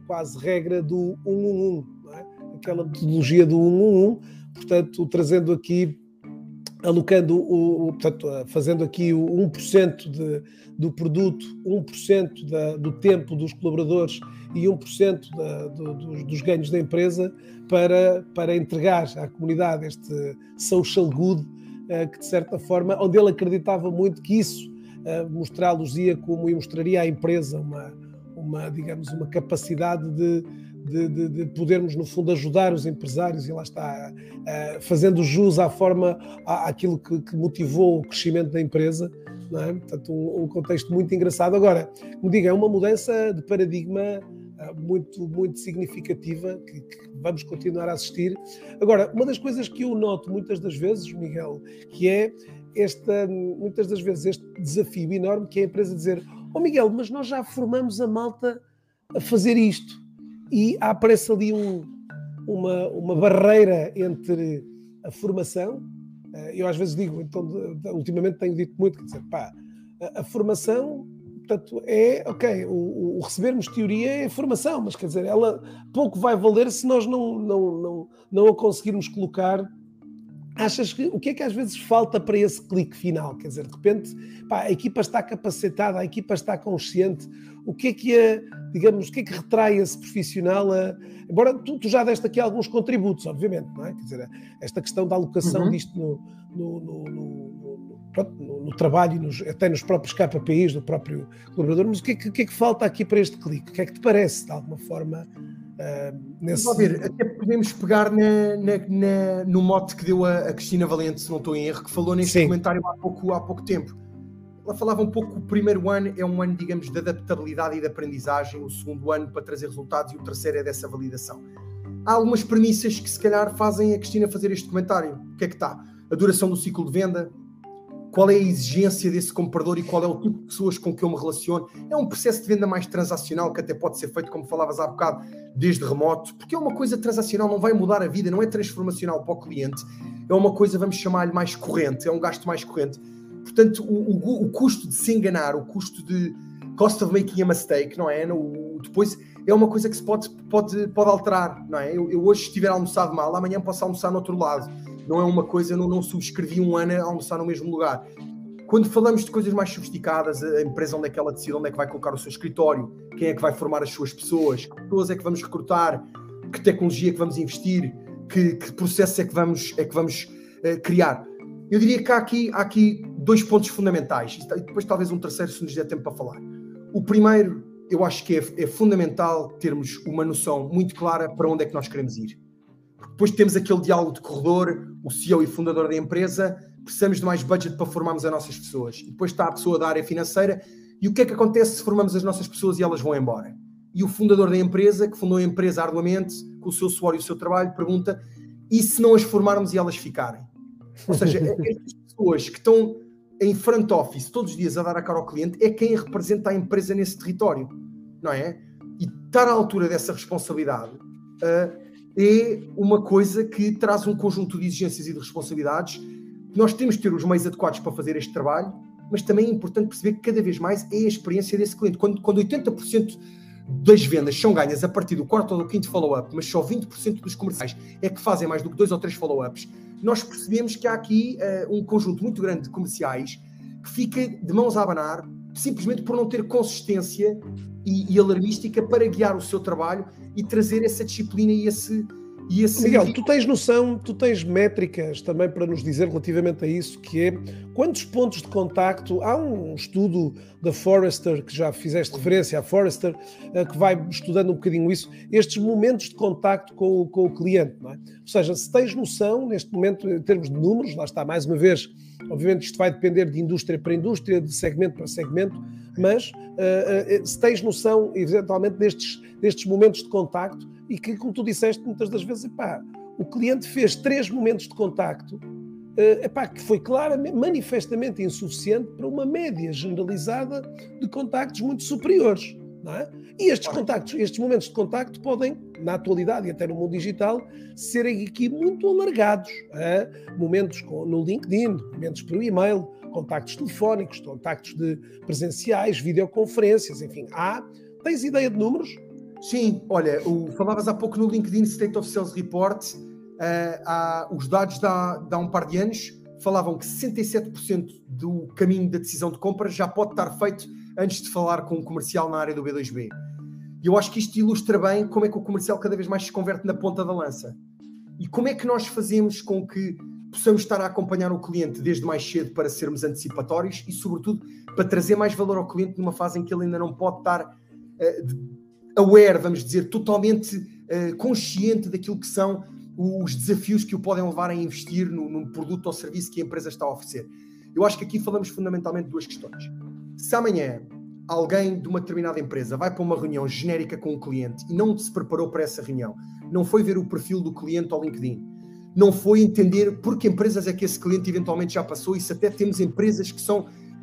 A: quase regra do 111, não é? Aquela metodologia do 111, portanto, trazendo aqui alocando, portanto, fazendo aqui o 1% do produto, 1% do tempo dos colaboradores e 1% dos ganhos da empresa para entregar à comunidade este social good, que de certa forma, onde ele acreditava muito que isso mostrá-los-ia como e mostraria à empresa digamos, uma capacidade de podermos, no fundo, ajudar os empresários, e lá está, fazendo jus àquilo que motivou o crescimento da empresa, não é? Portanto, um contexto muito engraçado. Agora, como digo, é uma mudança de paradigma muito, muito significativa que vamos continuar a assistir. Agora, uma das coisas que eu noto muitas das vezes, Miguel, que é muitas das vezes este desafio enorme que é a empresa dizer: Miguel, mas nós já formamos a malta a fazer isto, e aparece ali uma barreira entre a formação. Eu às vezes digo, então, ultimamente tenho dito muito, quer dizer, a formação, portanto, ok, o recebermos teoria é formação, mas quer dizer, ela pouco vai valer se nós não a conseguirmos colocar. Achas que o que é que às vezes falta para esse clique final? Quer dizer, de repente, a equipa está capacitada, a equipa está consciente. O que é que retrai esse profissional? Embora tu já deste aqui alguns contributos, obviamente, não é? Quer dizer, esta questão da alocação disto no trabalho, até nos próprios KPIs do próprio colaborador, mas o que é que falta aqui para este clique? O que é que te parece, de alguma forma, nesse...
B: Vamos ver, até podemos pegar no mote que deu a Cristina Valente, se não estou em erro, que falou neste comentário há pouco tempo. Ela falava um pouco que o primeiro ano é um ano, digamos, de adaptabilidade e de aprendizagem, o segundo ano para trazer resultados e o terceiro é dessa validação. Há algumas premissas que se calhar fazem a Cristina fazer este comentário. O que é que está? A duração do ciclo de venda, qual é a exigência desse comprador e qual é o tipo de pessoas com que eu me relaciono. É um processo de venda mais transacional que até pode ser feito, como falavas há bocado, desde remoto, porque é uma coisa transacional, não vai mudar a vida, não é transformacional para o cliente, é uma coisa, vamos chamar-lhe, mais corrente, é um gasto mais corrente. Portanto, o custo de se enganar, o custo de cost of making a mistake, não é? Depois é uma coisa que se pode alterar, não é? Eu hoje, se tiver almoçado mal, amanhã posso almoçar no outro lado. Não é uma coisa, não subscrevi um ano a almoçar no mesmo lugar. Quando falamos de coisas mais sofisticadas, a empresa, onde é que ela decide, onde é que vai colocar o seu escritório, quem é que vai formar as suas pessoas, que pessoas é que vamos recrutar, que tecnologia é que vamos investir, que processo é que vamos criar. Eu diria que há aqui 2 pontos fundamentais, e depois talvez um terceiro, se nos der tempo para falar. O primeiro, eu acho que é fundamental termos uma noção muito clara para onde é que nós queremos ir. Depois temos aquele diálogo de corredor, o CEO e fundador da empresa, precisamos de mais budget para formarmos as nossas pessoas. E depois está a pessoa da área financeira, e o que é que acontece se formamos as nossas pessoas e elas vão embora? E o fundador da empresa, que fundou a empresa arduamente, com o seu suor e o seu trabalho, pergunta: e se não as formarmos e elas ficarem? Ou seja, estas pessoas que estão em front office todos os dias a dar a cara ao cliente é quem representa a empresa nesse território, não é? E estar à altura dessa responsabilidade é uma coisa que traz um conjunto de exigências e de responsabilidades. Nós temos de ter os meios adequados para fazer este trabalho, mas também é importante perceber que cada vez mais é a experiência desse cliente. Quando 80% das vendas são ganhas a partir do 4º ou do 5º follow-up, mas só 20% dos comerciais é que fazem mais do que 2 ou 3 follow-ups, nós percebemos que há aqui um conjunto muito grande de comerciais que fica de mãos a abanar simplesmente por não ter consistência e alarmística para guiar o seu trabalho e trazer essa disciplina e esse...
A: Miguel, tu tens noção, tu tens métricas também para nos dizer relativamente a isso, que é quantos pontos de contacto. Há um estudo da Forrester, que já fizeste referência à Forrester, que vai estudando um bocadinho isso, estes momentos de contacto com o cliente, não é? Ou seja, se tens noção neste momento em termos de números, lá está, mais uma vez, obviamente isto vai depender de indústria para indústria, de segmento para segmento, mas se tens noção eventualmente destes momentos de contacto, e que, como tu disseste, muitas das vezes, o cliente fez 3 momentos de contacto, que foi claramente, manifestamente insuficiente para uma média generalizada de contactos muito superiores, não é? E estes contactos, estes momentos de contacto podem, na atualidade e até no mundo digital, serem aqui muito alargados. Momentos no LinkedIn, momentos por e-mail, contactos telefónicos, contactos presenciais, videoconferências, enfim. Tens ideia de números?
B: Sim, olha, falavas há pouco no LinkedIn State of Sales Report, os dados de há um par de anos falavam que 67% do caminho da decisão de compra já pode estar feito antes de falar com um comercial na área do B2B. E eu acho que isto ilustra bem como é que o comercial cada vez mais se converte na ponta da lança. E como é que nós fazemos com que possamos estar a acompanhar o cliente desde mais cedo para sermos antecipatórios e, sobretudo, para trazer mais valor ao cliente numa fase em que ele ainda não pode estar aware, vamos dizer, totalmente consciente daquilo que são os desafios que o podem levar a investir num produto ou serviço que a empresa está a oferecer. Eu acho que aqui falamos fundamentalmente de duas questões. Se amanhã alguém de uma determinada empresa vai para uma reunião genérica com um cliente e não se preparou para essa reunião, não foi ver o perfil do cliente ao LinkedIn, não foi entender por que empresas é que esse cliente eventualmente já passou, e se até temos empresas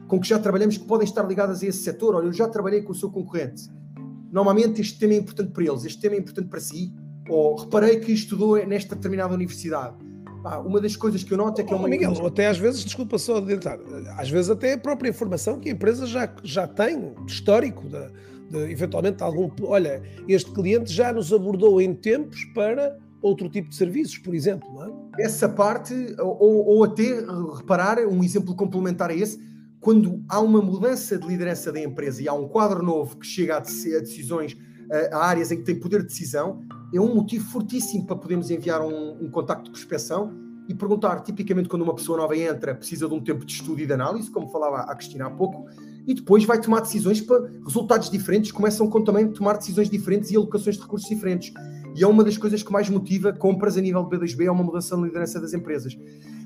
B: com que já trabalhamos que podem estar ligadas a esse setor. Olha, eu já trabalhei com o seu concorrente. Normalmente este tema é importante para eles, este tema é importante para si, ou reparei que estudou nesta determinada universidade. Uma das coisas que eu noto é que
A: Miguel, até às vezes, desculpa só adiantar, às vezes até a própria informação que a empresa já tem, histórico, de eventualmente algum... Olha, este cliente já nos abordou em tempos para outro tipo de serviços, por exemplo, não é?
B: Essa parte, ou até reparar, um exemplo complementar a esse, quando há uma mudança de liderança da empresa e há um quadro novo que chega a decisões, a áreas em que tem poder de decisão, é um motivo fortíssimo para podermos enviar um contacto de prospecção e perguntar. Tipicamente, quando uma pessoa nova entra, precisa de um tempo de estudo e de análise, como falava a Cristina há pouco, e depois vai tomar decisões para resultados diferentes, começam também a tomar decisões diferentes e alocações de recursos diferentes. E é uma das coisas que mais motiva compras a nível de B2B, é uma mudança na liderança das empresas.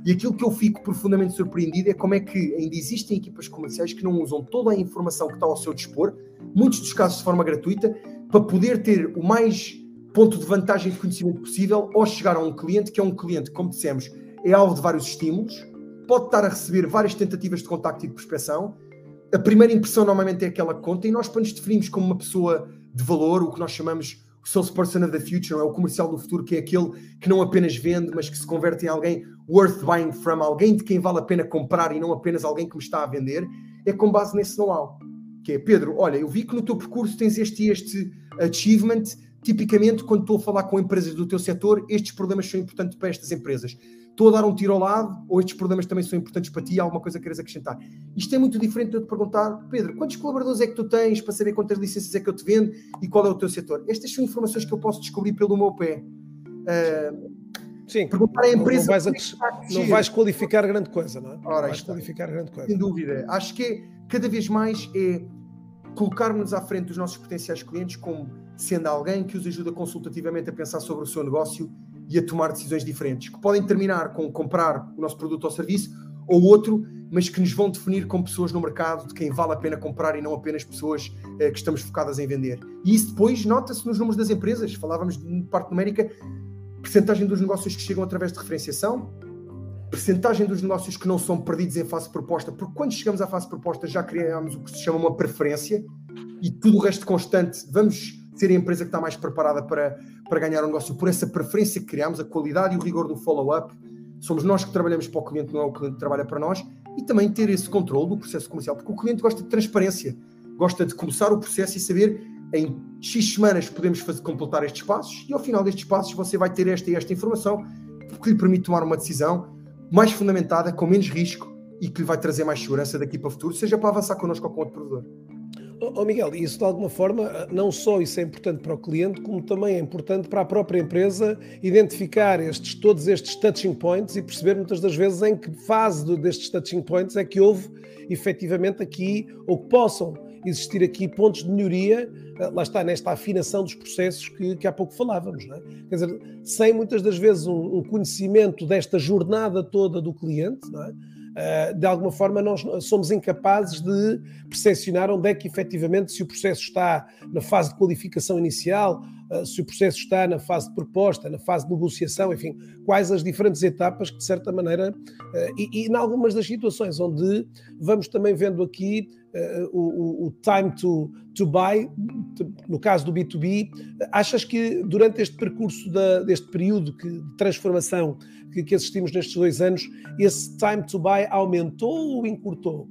B: E aquilo que eu fico profundamente surpreendido é como é que ainda existem equipas comerciais que não usam toda a informação que está ao seu dispor, muitos dos casos de forma gratuita, para poder ter o mais ponto de vantagem de conhecimento possível ao chegar a um cliente, que é um cliente, como dissemos, é alvo de vários estímulos, pode estar a receber várias tentativas de contacto e de prospecção. A primeira impressão normalmente é aquela que conta, e nós, para nos definirmos como uma pessoa de valor, o que nós chamamos o salesperson of the future, é o comercial do futuro, que é aquele que não apenas vende, mas que se converte em alguém worth buying from, alguém de quem vale a pena comprar e não apenas alguém que me está a vender, é com base nesse know-how. Que é, Pedro, olha, eu vi que no teu percurso tens este achievement. Tipicamente, quando estou a falar com empresas do teu setor, estes problemas são importantes para estas empresas. Estou a dar um tiro ao lado, ou estes problemas também são importantes para ti, há alguma coisa que queres acrescentar? Isto é muito diferente de eu te perguntar, Pedro, quantos colaboradores é que tu tens, para saber quantas licenças é que eu te vendo e qual é o teu setor? Estas são informações que eu posso descobrir pelo meu pé.
A: Sim,
B: perguntar à empresa
A: não vais qualificar grande coisa, não é?
B: Ora,
A: vais qualificar grande coisa.
B: Sem dúvida. Acho que cada vez mais é colocarmos-nos à frente dos nossos potenciais clientes como sendo alguém que os ajuda consultativamente a pensar sobre o seu negócio e a tomar decisões diferentes, que podem terminar com comprar o nosso produto ou serviço ou outro, mas que nos vão definir como pessoas no mercado de quem vale a pena comprar e não apenas pessoas que estamos focadas em vender. E isso depois nota-se nos números das empresas. Falávamos de parte numérica, percentagem dos negócios que chegam através de referenciação, percentagem dos negócios que não são perdidos em fase de proposta, porque quando chegamos à fase de proposta já criamos o que se chama uma preferência e tudo o resto constante, vamos ser a empresa que está mais preparada para ganhar um negócio por essa preferência que criamos, a qualidade e o rigor do follow-up. Somos nós que trabalhamos para o cliente, não é o cliente que trabalha para nós, e também ter esse controle do processo comercial, porque o cliente gosta de transparência, gosta de começar o processo e saber em X semanas podemos completar estes passos e ao final destes passos você vai ter esta e esta informação que lhe permite tomar uma decisão mais fundamentada, com menos risco e que lhe vai trazer mais segurança daqui para o futuro, seja para avançar connosco ou com outro provedor.
A: Miguel, isso de alguma forma, não só isso é importante para o cliente, como também é importante para a própria empresa identificar todos estes touching points e perceber muitas das vezes em que fase destes touching points é que houve efetivamente aqui, ou que possam existir aqui pontos de melhoria, lá está, nesta afinação dos processos que há pouco falávamos, não é? Quer dizer, sem muitas das vezes um conhecimento desta jornada toda do cliente, não é? De alguma forma nós somos incapazes de percepcionar onde é que efetivamente, se o processo está na fase de qualificação inicial, se o processo está na fase de proposta, na fase de negociação, enfim, quais as diferentes etapas que de certa maneira, e em algumas das situações onde vamos também vendo aqui o time to buy, no caso do B2B, achas que durante este percurso deste período de transformação que assistimos nestes 2 anos, esse time to buy aumentou ou encurtou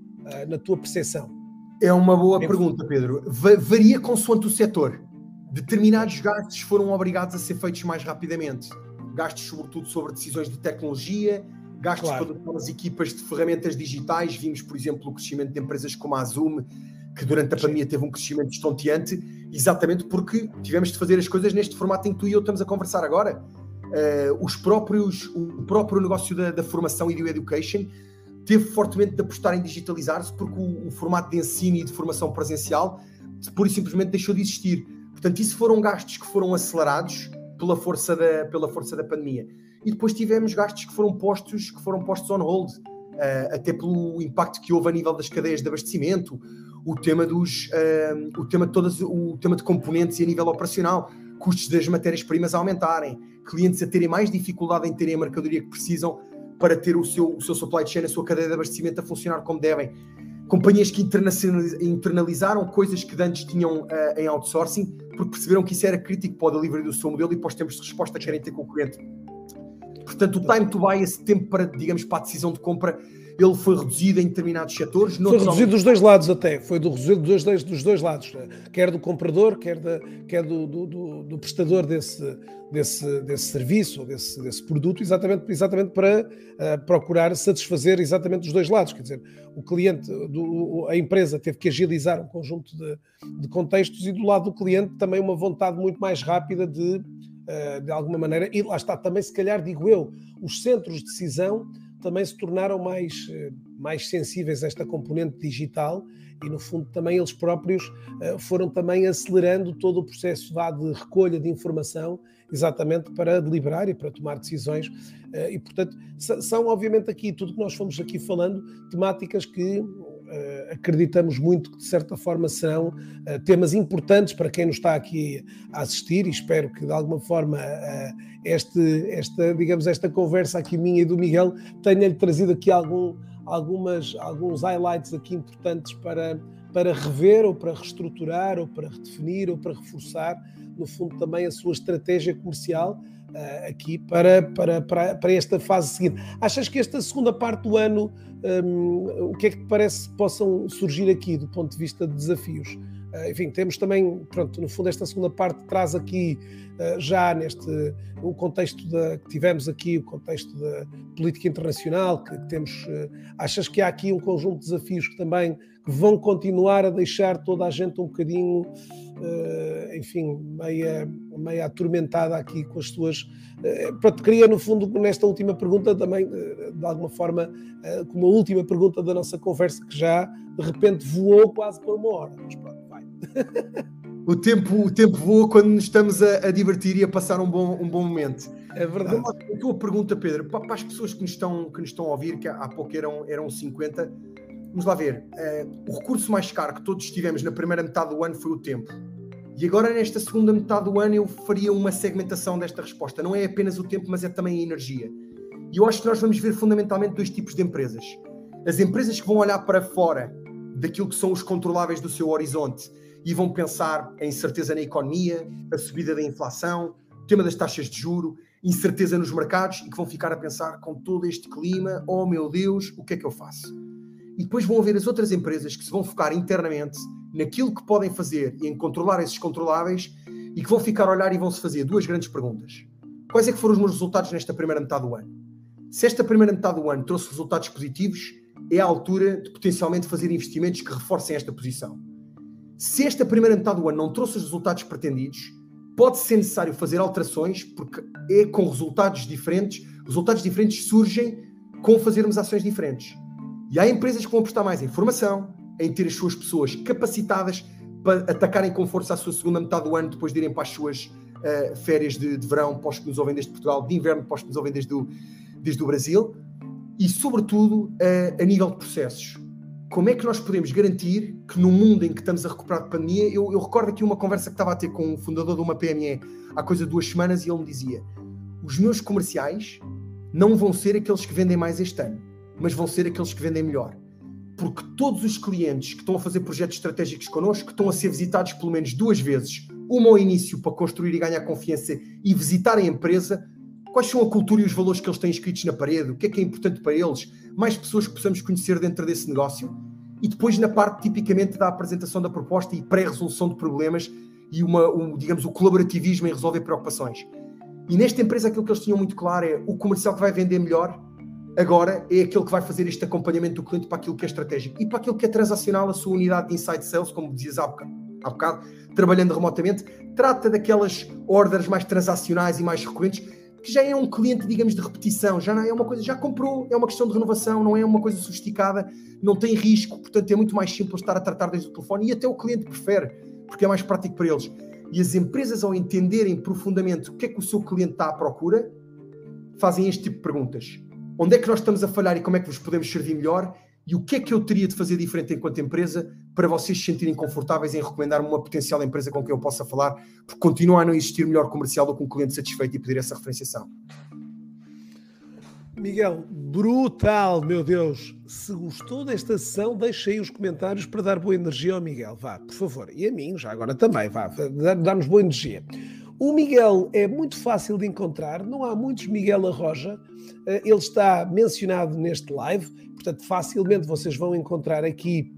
A: na tua percepção?
B: É uma boa pergunta, Pedro. Varia consoante o setor. Determinados gastos foram obrigados a ser feitos mais rapidamente. Gastos, sobretudo, sobre decisões de tecnologia, gastos para adotar as equipas de ferramentas digitais. Vimos, por exemplo, o crescimento de empresas como a Zoom, que durante a pandemia teve um crescimento estonteante, exatamente porque tivemos de fazer as coisas neste formato em que tu e eu estamos a conversar agora. O próprio negócio da formação e do education teve fortemente de apostar em digitalizar-se, porque o formato de ensino e de formação presencial pura e simplesmente deixou de existir. Portanto, isso foram gastos que foram acelerados pela força da pandemia. E depois tivemos gastos que foram postos on hold, até pelo impacto que houve a nível das cadeias de abastecimento, o tema de componentes e a nível operacional, custos das matérias-primas a aumentarem, clientes a terem mais dificuldade em terem a mercadoria que precisam para ter o seu supply chain, a sua cadeia de abastecimento a funcionar como devem. Companhias que internalizaram coisas que antes tinham em outsourcing, porque perceberam que isso era crítico para o delivery do seu modelo e para os tempos de resposta que querem ter com o cliente. Portanto, o time to buy, esse tempo para a decisão de compra, ele foi reduzido em determinados setores.
A: Foi reduzido dos dois lados até, foi reduzido dos dois lados, quer do comprador, quer do prestador desse serviço, ou desse produto, exatamente para procurar satisfazer exatamente os dois lados. Quer dizer, o cliente, a empresa teve que agilizar um conjunto de contextos, e do lado do cliente também uma vontade muito mais rápida de alguma maneira, e lá está também, se calhar, digo eu, os centros de decisão também se tornaram mais sensíveis a esta componente digital, e no fundo também eles próprios foram também acelerando todo o processo de recolha de informação, exatamente para deliberar e para tomar decisões, e portanto são obviamente aqui, tudo que nós fomos aqui falando, temáticas que acreditamos muito que de certa forma serão temas importantes para quem nos está aqui a assistir, e espero que de alguma forma esta conversa aqui minha e do Miguel tenha-lhe trazido aqui alguns highlights aqui importantes para rever, ou para reestruturar, ou para redefinir, ou para reforçar, no fundo, também a sua estratégia comercial aqui para esta fase seguinte. Achas que esta segunda parte do ano, o que é que te parece que possam surgir aqui do ponto de vista de desafios? Enfim, temos também, pronto, no fundo esta segunda parte traz aqui já o contexto que tivemos aqui, o contexto da política internacional que temos. Achas que há aqui um conjunto de desafios que também vão continuar a deixar toda a gente um bocadinho, enfim, meia atormentada aqui com as suas... Pronto, queria no fundo nesta última pergunta também, de alguma forma, como a última pergunta da nossa conversa, que já de repente voou quase por uma hora, mas pronto, vai.
B: O tempo voa quando nos estamos a divertir e a passar um bom momento.
A: É verdade.
B: A tua pergunta, Pedro, para as pessoas que nos estão a ouvir, que há pouco eram 50, vamos lá ver. O recurso mais caro que todos tivemos na primeira metade do ano foi o tempo. E agora, nesta segunda metade do ano, eu faria uma segmentação desta resposta. Não é apenas o tempo, mas é também a energia. E eu acho que nós vamos ver fundamentalmente dois tipos de empresas. As empresas que vão olhar para fora daquilo que são os controláveis do seu horizonte e vão pensar em incerteza na economia, a subida da inflação, o tema das taxas de juro, incerteza nos mercados, e que vão ficar a pensar, com todo este clima, oh meu Deus, o que é que eu faço? E depois vão haver as outras empresas que se vão focar internamente naquilo que podem fazer e em controlar esses controláveis, e que vão ficar a olhar e vão-se fazer duas grandes perguntas. Quais é que foram os meus resultados nesta primeira metade do ano? Se esta primeira metade do ano trouxe resultados positivos, é a altura de potencialmente fazer investimentos que reforcem esta posição. Se esta primeira metade do ano não trouxe os resultados pretendidos, pode ser necessário fazer alterações, porque é com resultados diferentes surgem com fazermos ações diferentes. E há empresas que vão apostar mais em formação, em ter as suas pessoas capacitadas para atacarem com força a sua segunda metade do ano, depois de irem para as suas férias de verão, para os que nos ouvem desde Portugal, de inverno, para os que nos ouvem desde o Brasil, e sobretudo a nível de processos. Como é que nós podemos garantir que no mundo em que estamos a recuperar de pandemia, eu recordo aqui uma conversa que estava a ter com o fundador de uma PME há coisa de 2 semanas, e ele me dizia: os meus comerciais não vão ser aqueles que vendem mais este ano, mas vão ser aqueles que vendem melhor. Porque todos os clientes que estão a fazer projetos estratégicos connosco, que estão a ser visitados pelo menos 2 vezes, uma ao início para construir e ganhar confiança e visitar a empresa, quais são a cultura e os valores que eles têm escritos na parede, o que é importante para eles, mais pessoas que possamos conhecer dentro desse negócio, e depois na parte tipicamente da apresentação da proposta e pré-resolução de problemas e digamos, o colaborativismo em resolver preocupações. E nesta empresa aquilo que eles tinham muito claro é o comercial que vai vender melhor agora é aquele que vai fazer este acompanhamento do cliente para aquilo que é estratégico e para aquilo que é transacional. A sua unidade de Inside Sales, como dizias há bocado, trabalhando remotamente, trata daquelas orders mais transacionais e mais recorrentes, que já é um cliente, digamos, de repetição, já não é uma coisa, já comprou, é uma questão de renovação, não é uma coisa sofisticada, não tem risco, portanto é muito mais simples estar a tratar desde o telefone, e até o cliente prefere, porque é mais prático para eles. E as empresas, ao entenderem profundamente o que é que o seu cliente está à procura, fazem este tipo de perguntas. Onde é que nós estamos a falhar e como é que vos podemos servir melhor? E o que é que eu teria de fazer diferente enquanto empresa para vocês se sentirem confortáveis em recomendar-me uma potencial empresa com quem eu possa falar, porque continua a não existir melhor comercial do que um cliente satisfeito e pedir essa referenciação.
A: Miguel, brutal, meu Deus. Se gostou desta sessão, deixa aí os comentários para dar boa energia ao Miguel. Vá, por favor. E a mim, já agora também, vá, dar-nos boa energia. O Miguel é muito fácil de encontrar, não há muitos Miguel Arroja, ele está mencionado neste live, portanto facilmente vocês vão encontrar aqui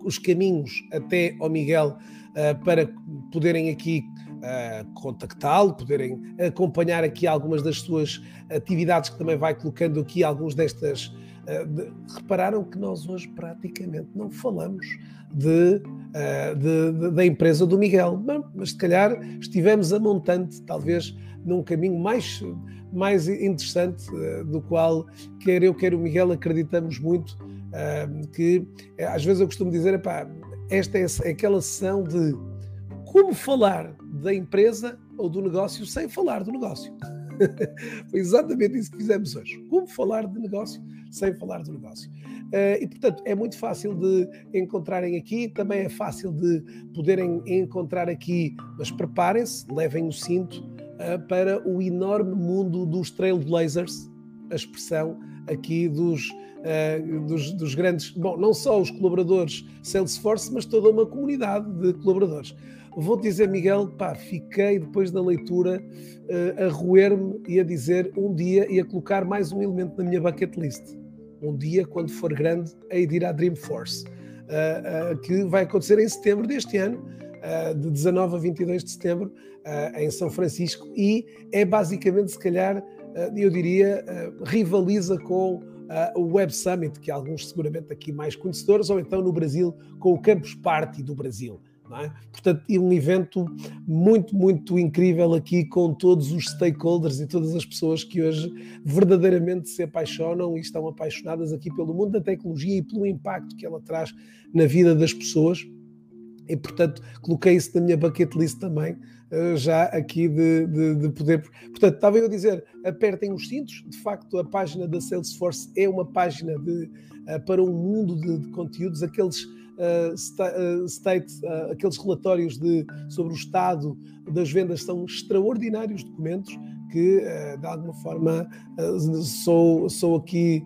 A: os caminhos até ao Miguel para poderem aqui contactá-lo, poderem acompanhar aqui algumas das suas atividades, que também vai colocando aqui alguns destas... repararam que nós hoje praticamente não falamos da empresa do Miguel, mas se calhar estivemos a montante, talvez num caminho mais interessante, do qual quer eu, quer o Miguel, acreditamos muito, que às vezes eu costumo dizer, epá, esta é aquela sessão de como falar da empresa ou do negócio sem falar do negócio. Foi exatamente isso que fizemos hoje. Como falar de negócio sem falar do negócio. E, portanto, é muito fácil de encontrarem aqui, também é fácil de poderem encontrar aqui, mas preparem-se, levem o cinto para o enorme mundo dos Trailblazers, a expressão aqui dos grandes, bom, não só os colaboradores Salesforce, mas toda uma comunidade de colaboradores. Vou-te dizer, Miguel, pá, fiquei depois da leitura a roer-me e a dizer um dia e a colocar mais um elemento na minha bucket list. Um dia, quando for grande, hei de ir à Dreamforce, que vai acontecer em setembro deste ano, de 19 a 22 de setembro, em São Francisco, e é basicamente, se calhar, eu diria, rivaliza com o Web Summit, que alguns seguramente aqui mais conhecedores, ou então no Brasil, com o Campus Party do Brasil. Não é? Portanto, é um evento muito, muito incrível aqui, com todos os stakeholders e todas as pessoas que hoje verdadeiramente se apaixonam e estão apaixonadas aqui pelo mundo da tecnologia e pelo impacto que ela traz na vida das pessoas. E, portanto, coloquei isso na minha bucket list também, já aqui de poder... Portanto, estava eu a dizer, apertem os cintos. De facto, a página da Salesforce é uma página para um mundo de conteúdos, aqueles... aqueles relatórios sobre o estado das vendas são extraordinários documentos que, de alguma forma, sou aqui,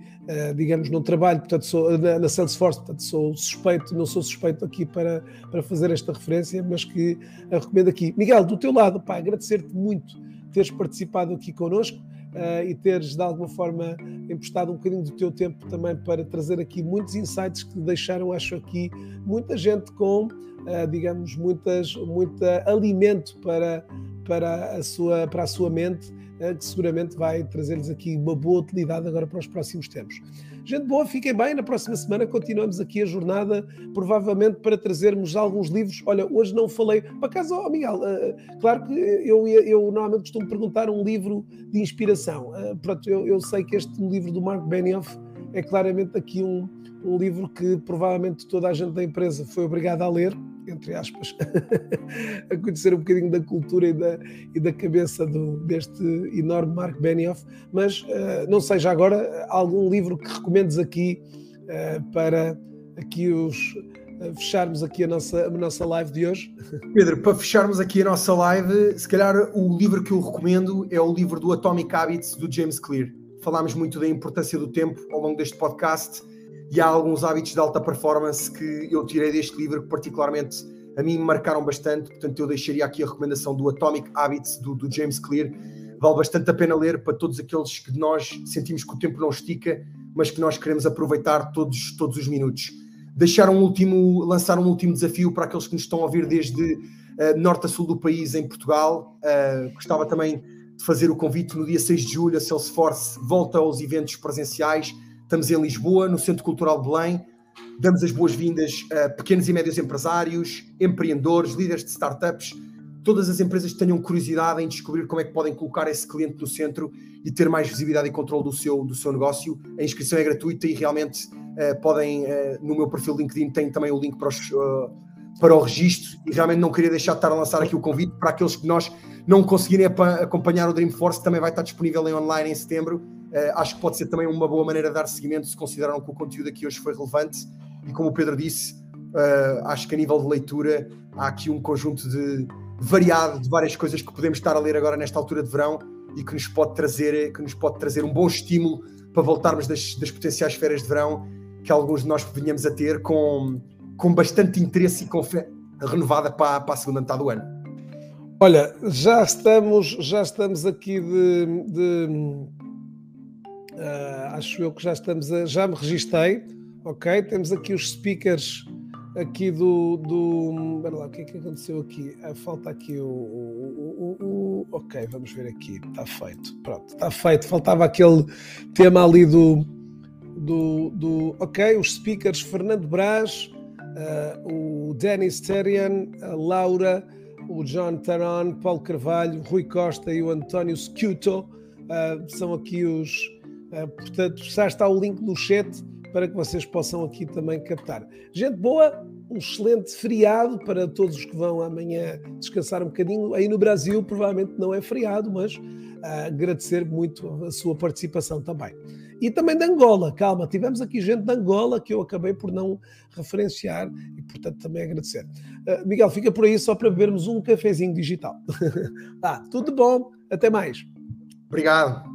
A: digamos, no trabalho, portanto, sou na Salesforce, portanto, não sou suspeito aqui para fazer esta referência, mas que recomendo aqui. Miguel, do teu lado, pá, agradecer-te muito teres participado aqui connosco. E teres de alguma forma emprestado um bocadinho do teu tempo também para trazer aqui muitos insights que deixaram, acho aqui, muita gente com, digamos, muito alimento para a sua mente, que seguramente vai trazer-lhes aqui uma boa utilidade agora para os próximos tempos. Gente boa, fiquem bem, na próxima semana continuamos aqui a jornada, provavelmente para trazermos alguns livros. Olha, hoje não falei, por acaso, Miguel, claro que eu normalmente costumo perguntar um livro de inspiração. Pronto, eu sei que este livro do Mark Benioff é claramente aqui um livro que provavelmente toda a gente da empresa foi obrigada a ler, entre aspas, a conhecer um bocadinho da cultura e da cabeça deste enorme Mark Benioff, mas não sei, já agora, algum livro que recomendes aqui para aqui fecharmos aqui a nossa live de hoje?
B: Pedro, para fecharmos aqui a nossa live, se calhar o livro que eu recomendo é o livro do Atomic Habits, do James Clear. Falámos muito da importância do tempo ao longo deste podcast, e há alguns hábitos de alta performance que eu tirei deste livro que particularmente a mim me marcaram bastante, portanto eu deixaria aqui a recomendação do Atomic Habits do James Clear. Vale bastante a pena ler para todos aqueles que de nós sentimos que o tempo não estica, mas que nós queremos aproveitar todos os minutos. Lançar um último desafio para aqueles que nos estão a ouvir desde norte a sul do país, em Portugal. Gostava também de fazer o convite. No dia 6 de julho, a Salesforce volta aos eventos presenciais. Estamos em Lisboa, no Centro Cultural de Belém. Damos as boas-vindas a pequenos e médios empresários, empreendedores, líderes de startups, todas as empresas que tenham curiosidade em descobrir como é que podem colocar esse cliente no centro e ter mais visibilidade e controle do seu negócio. A inscrição é gratuita e realmente podem, no meu perfil LinkedIn tem também o link para o registro, e realmente não queria deixar de estar a lançar aqui o convite para aqueles que nós não conseguirem acompanhar o Dreamforce, também vai estar disponível em online em setembro. Acho que pode ser também uma boa maneira de dar seguimento se consideraram que o conteúdo aqui hoje foi relevante, e como o Pedro disse, acho que a nível de leitura há aqui um conjunto variado de várias coisas que podemos estar a ler agora nesta altura de verão e que nos pode trazer um bom estímulo para voltarmos das potenciais férias de verão que alguns de nós venhamos a ter com bastante interesse e com fé renovada para a segunda metade do ano.
A: Olha, já estamos aqui acho eu que já me registrei, ok? Temos aqui os speakers aqui Espera lá, o que é que aconteceu aqui? Falta aqui ok, vamos ver aqui. Está feito. Pronto, está feito. Faltava aquele tema ali ok, os speakers Fernando Brás, o Denis Terian, a Laura, o John Taron, Paulo Carvalho, Rui Costa e o António Scuto. São aqui os... portanto, já está o link no chat para que vocês possam aqui também captar. Gente boa, um excelente feriado para todos os que vão amanhã descansar um bocadinho. Aí no Brasil provavelmente não é feriado, mas agradecer muito a sua participação também. E também de Angola, calma, tivemos aqui gente de Angola que eu acabei por não referenciar e portanto também agradecer. Miguel, fica por aí só para bebermos um cafezinho digital. Tudo bom, até mais.
B: Obrigado.